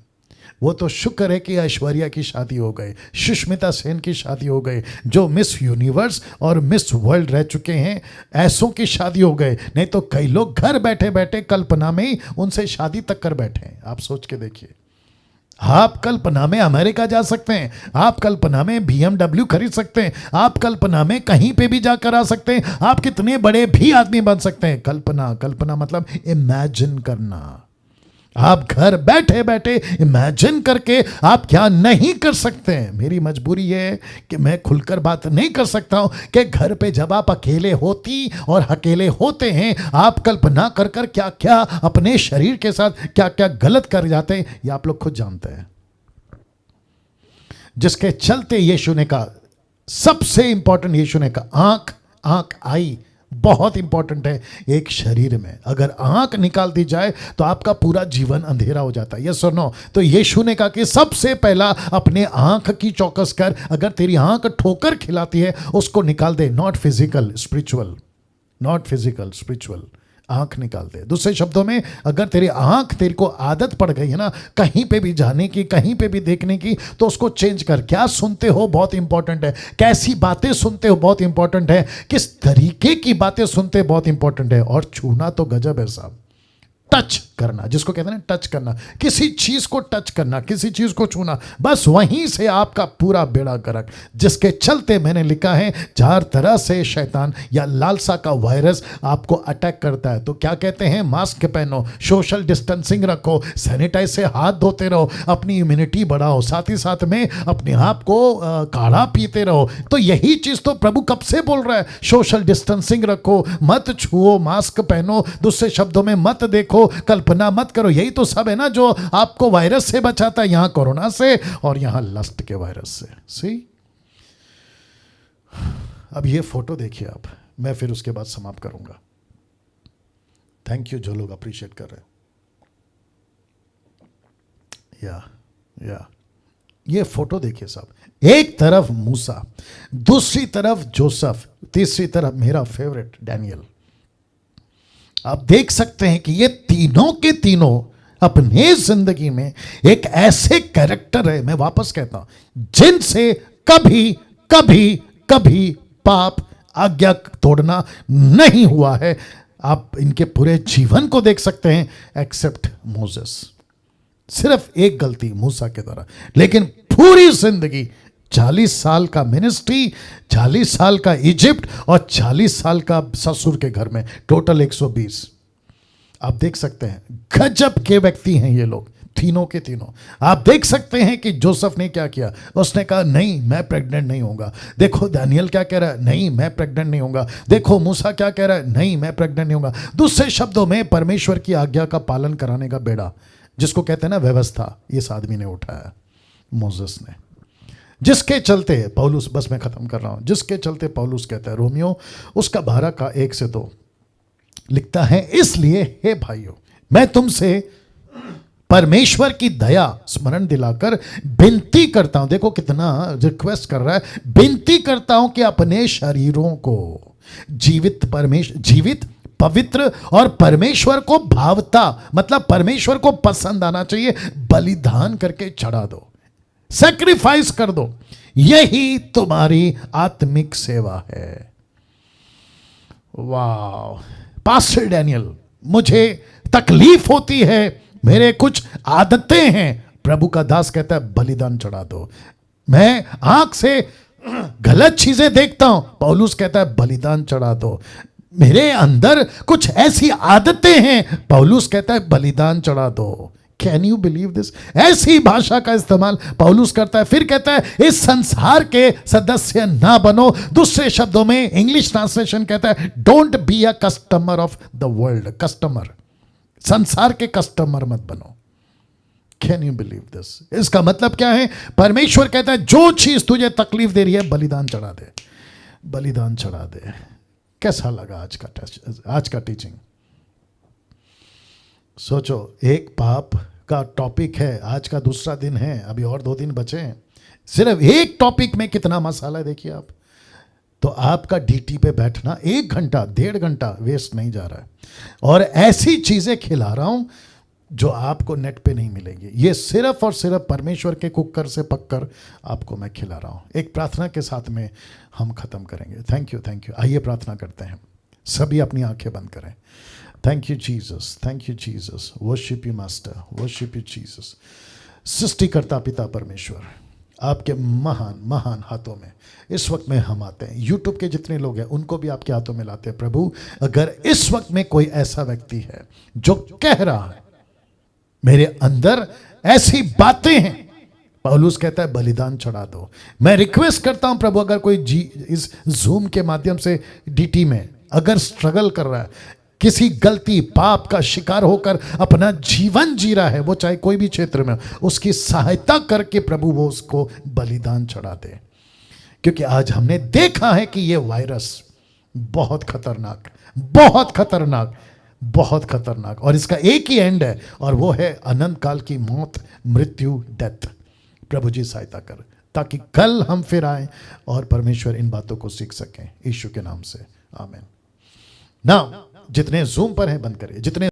वो तो शुक्र है कि ऐश्वर्या की शादी हो गई, सुष्मिता सेन की शादी हो गई, जो मिस यूनिवर्स और मिस वर्ल्ड रह चुके हैं, ऐसों की शादी हो गए। नहीं तो कई लोग घर बैठे बैठे कल्पना में ही उनसे शादी तक कर बैठे हैं। आप सोच के देखिए, आप कल्पना में अमेरिका जा सकते हैं, आप कल्पना में BMW खरीद सकते हैं, आप कल्पना में कहीं पे भी जाकर आ सकते हैं, आप कितने बड़े भी आदमी बन सकते हैं। कल्पना, कल्पना मतलब इमेजिन करना। आप घर बैठे बैठे इमेजिन करके आप क्या नहीं कर सकते हैं। मेरी मजबूरी है कि मैं खुलकर बात नहीं कर सकता हूं कि घर पे जब आप अकेले होती और अकेले होते हैं, आप कल्पना कर कर क्या क्या अपने शरीर के साथ क्या क्या गलत कर जाते हैं, ये आप लोग खुद जानते हैं। जिसके चलते यीशु ने कहा, सबसे इंपॉर्टेंट यीशु ने कहा, आंख आई बहुत इंपॉर्टेंट है एक शरीर में। अगर आंख निकाल दी जाए तो आपका पूरा जीवन अंधेरा हो जाता है। यस और नो? तो यीशु ने कहा कि सबसे पहला अपने आंख की चौकस कर। अगर तेरी आंख ठोकर खिलाती है, उसको निकाल दे। Not physical, spiritual, not physical, spiritual. आंख निकाल दे। दूसरे शब्दों में, अगर तेरी आंख, तेरे को आदत पड़ गई है ना कहीं पे भी जाने की, कहीं पे भी देखने की, तो उसको चेंज कर। क्या सुनते हो बहुत इंपॉर्टेंट है, कैसी बातें सुनते हो बहुत इंपॉर्टेंट है, किस तरीके की बातें सुनते हो बहुत इंपॉर्टेंट है। और छूना तो गजब है साहब। टच करना, जिसको कहते हैं ना टच करना, किसी चीज को टच करना, किसी चीज को छूना, बस वहीं से आपका पूरा बेड़ा गर्क। जिसके चलते मैंने लिखा है, चार तरह से शैतान या लालसा का वायरस आपको अटैक करता है। तो क्या कहते हैं? मास्क पहनो, सोशल डिस्टेंसिंग रखो, सैनिटाइज से हाथ धोते रहो, अपनी इम्यूनिटी बढ़ाओ, साथ ही साथ में अपने आप को काढ़ा पीते रहो। तो यही चीज तो प्रभु कब से बोल रहा है, सोशल डिस्टेंसिंग रखो, मत छुओ, मास्क पहनो, दूसरे शब्दों में मत देखो, कल्पना मत करो। यही तो सब है ना जो आपको वायरस से बचाता है, यहां कोरोना से और यहां लस्ट के वायरस से। सी, अब ये फोटो देखिए आप, मैं फिर उसके बाद समाप्त करूंगा। थैंक यू जो लोग अप्रिशिएट कर रहे हैं। या ये फोटो देखिए साहब, एक तरफ मूसा, दूसरी तरफ जोसेफ, तीसरी तरफ मेरा फेवरेट डैनियल। आप देख सकते हैं कि ये तीनों के तीनों अपने जिंदगी में एक ऐसे कैरेक्टर है, मैं वापस कहता हूं, जिनसे कभी कभी कभी पाप, आज्ञा तोड़ना नहीं हुआ है। आप इनके पूरे जीवन को देख सकते हैं, एक्सेप्ट मोसेस। सिर्फ एक गलती मूसा के द्वारा, लेकिन पूरी जिंदगी 40 साल का मिनिस्ट्री, 40 साल का इजिप्ट और 40 साल का ससुर के घर में, टोटल 120। आप देख सकते हैं गजब के व्यक्ति हैं ये लोग, तीनों के तीनों। आप देख सकते हैं कि जोसेफ ने क्या किया, उसने कहा नहीं मैं प्रेग्नेंट नहीं होऊंगा। देखो दानियल क्या कह रहा है, नहीं मैं प्रेग्नेंट नहीं होऊंगा। देखो मूसा क्या कह रहा है, नहीं मैं प्रेग्नेंट नहीं होऊंगा। दूसरे शब्दों में परमेश्वर की आज्ञा का पालन कराने का बेड़ा, जिसको कहते हैं ना व्यवस्था, इस आदमी ने उठाया, मोसेस ने। जिसके चलते पौलुस, बस मैं खत्म कर रहा हूं, जिसके चलते पौलुस कहता है रोमियो उसका 12 का 1 से 2 लिखता है, इसलिए हे भाइयों मैं तुमसे परमेश्वर की दया स्मरण दिलाकर विनती करता हूं। देखो कितना रिक्वेस्ट कर रहा है, विनती करता हूं कि अपने शरीरों को जीवित पवित्र और परमेश्वर को भावता, मतलब परमेश्वर को पसंद आना चाहिए, बलिदान करके चढ़ा दो, सैक्रिफाइस कर दो, यही तुम्हारी आत्मिक सेवा है। वाह पास्टर डैनियल, मुझे तकलीफ होती है, मेरे कुछ आदतें हैं। प्रभु का दास कहता है बलिदान चढ़ा दो। मैं आंख से गलत चीजें देखता हूं, पौलुस कहता है बलिदान चढ़ा दो। मेरे अंदर कुछ ऐसी आदतें हैं, पौलुस कहता है बलिदान चढ़ा दो। Can you believe this? ऐसी भाषा का इस्तेमाल पौलुस करता है। फिर कहता है इस संसार के सदस्य ना बनो। दूसरे शब्दों में इंग्लिश ट्रांसलेशन कहता है don't be a customer of the world. Customer, संसार के कस्टमर मत बनो। Can you believe this? इसका मतलब क्या है? परमेश्वर कहता है जो चीज तुझे तकलीफ दे रही है बलिदान चढ़ा दे, बलिदान चढ़ा दे। कैसा लगा आज का टीचिंग? सोचो, एक पाप का टॉपिक है, आज का दूसरा दिन है, अभी और 2 दिन बचे हैं। सिर्फ एक टॉपिक में कितना मसाला है देखिए आप। तो आपका डीटी पे बैठना 1 घंटा 1.5 घंटा वेस्ट नहीं जा रहा है। और ऐसी चीजें खिला रहा हूं जो आपको नेट पे नहीं मिलेंगी। ये सिर्फ और सिर्फ परमेश्वर के कुकर से पककर आपको मैं खिला रहा हूं। एक प्रार्थना के साथ में हम खत्म करेंगे। Thank you. आइए प्रार्थना करते हैं। सभी अपनी आंखें बंद करें। Thank you Jesus, thank you Jesus. Worship you master, worship you Jesus. सृष्टिकर्ता पिता परमेश्वर, आपके महान महान हाथों में इस वक्त में हम आते हैं। यूट्यूब के जितने लोग हैं उनको भी आपके हाथों में लाते हैं प्रभु। अगर इस वक्त में कोई ऐसा व्यक्ति है जो कह रहा है मेरे अंदर ऐसी बातें हैं, पौलुस कहता है बलिदान चढ़ा दो। मैं रिक्वेस्ट करता हूं प्रभु, अगर कोई इस जूम के माध्यम से डीटी में अगर स्ट्रगल कर रहा है, किसी गलती पाप का शिकार होकर अपना जीवन जी रहा है, वो चाहे कोई भी क्षेत्र में, उसकी सहायता करके प्रभु वो उसको बलिदान चढ़ा दे। क्योंकि आज हमने देखा है कि ये वायरस बहुत खतरनाक, बहुत खतरनाक, बहुत खतरनाक, और इसका एक ही एंड है, और वो है अनंत काल की मौत, मृत्यु, डेथ। प्रभु जी सहायता कर, ताकि कल हम फिर आए और परमेश्वर इन बातों को सीख सकें। यीशु के नाम से आमीन। ना जितने जूम पर हैं बंद करिए, जितने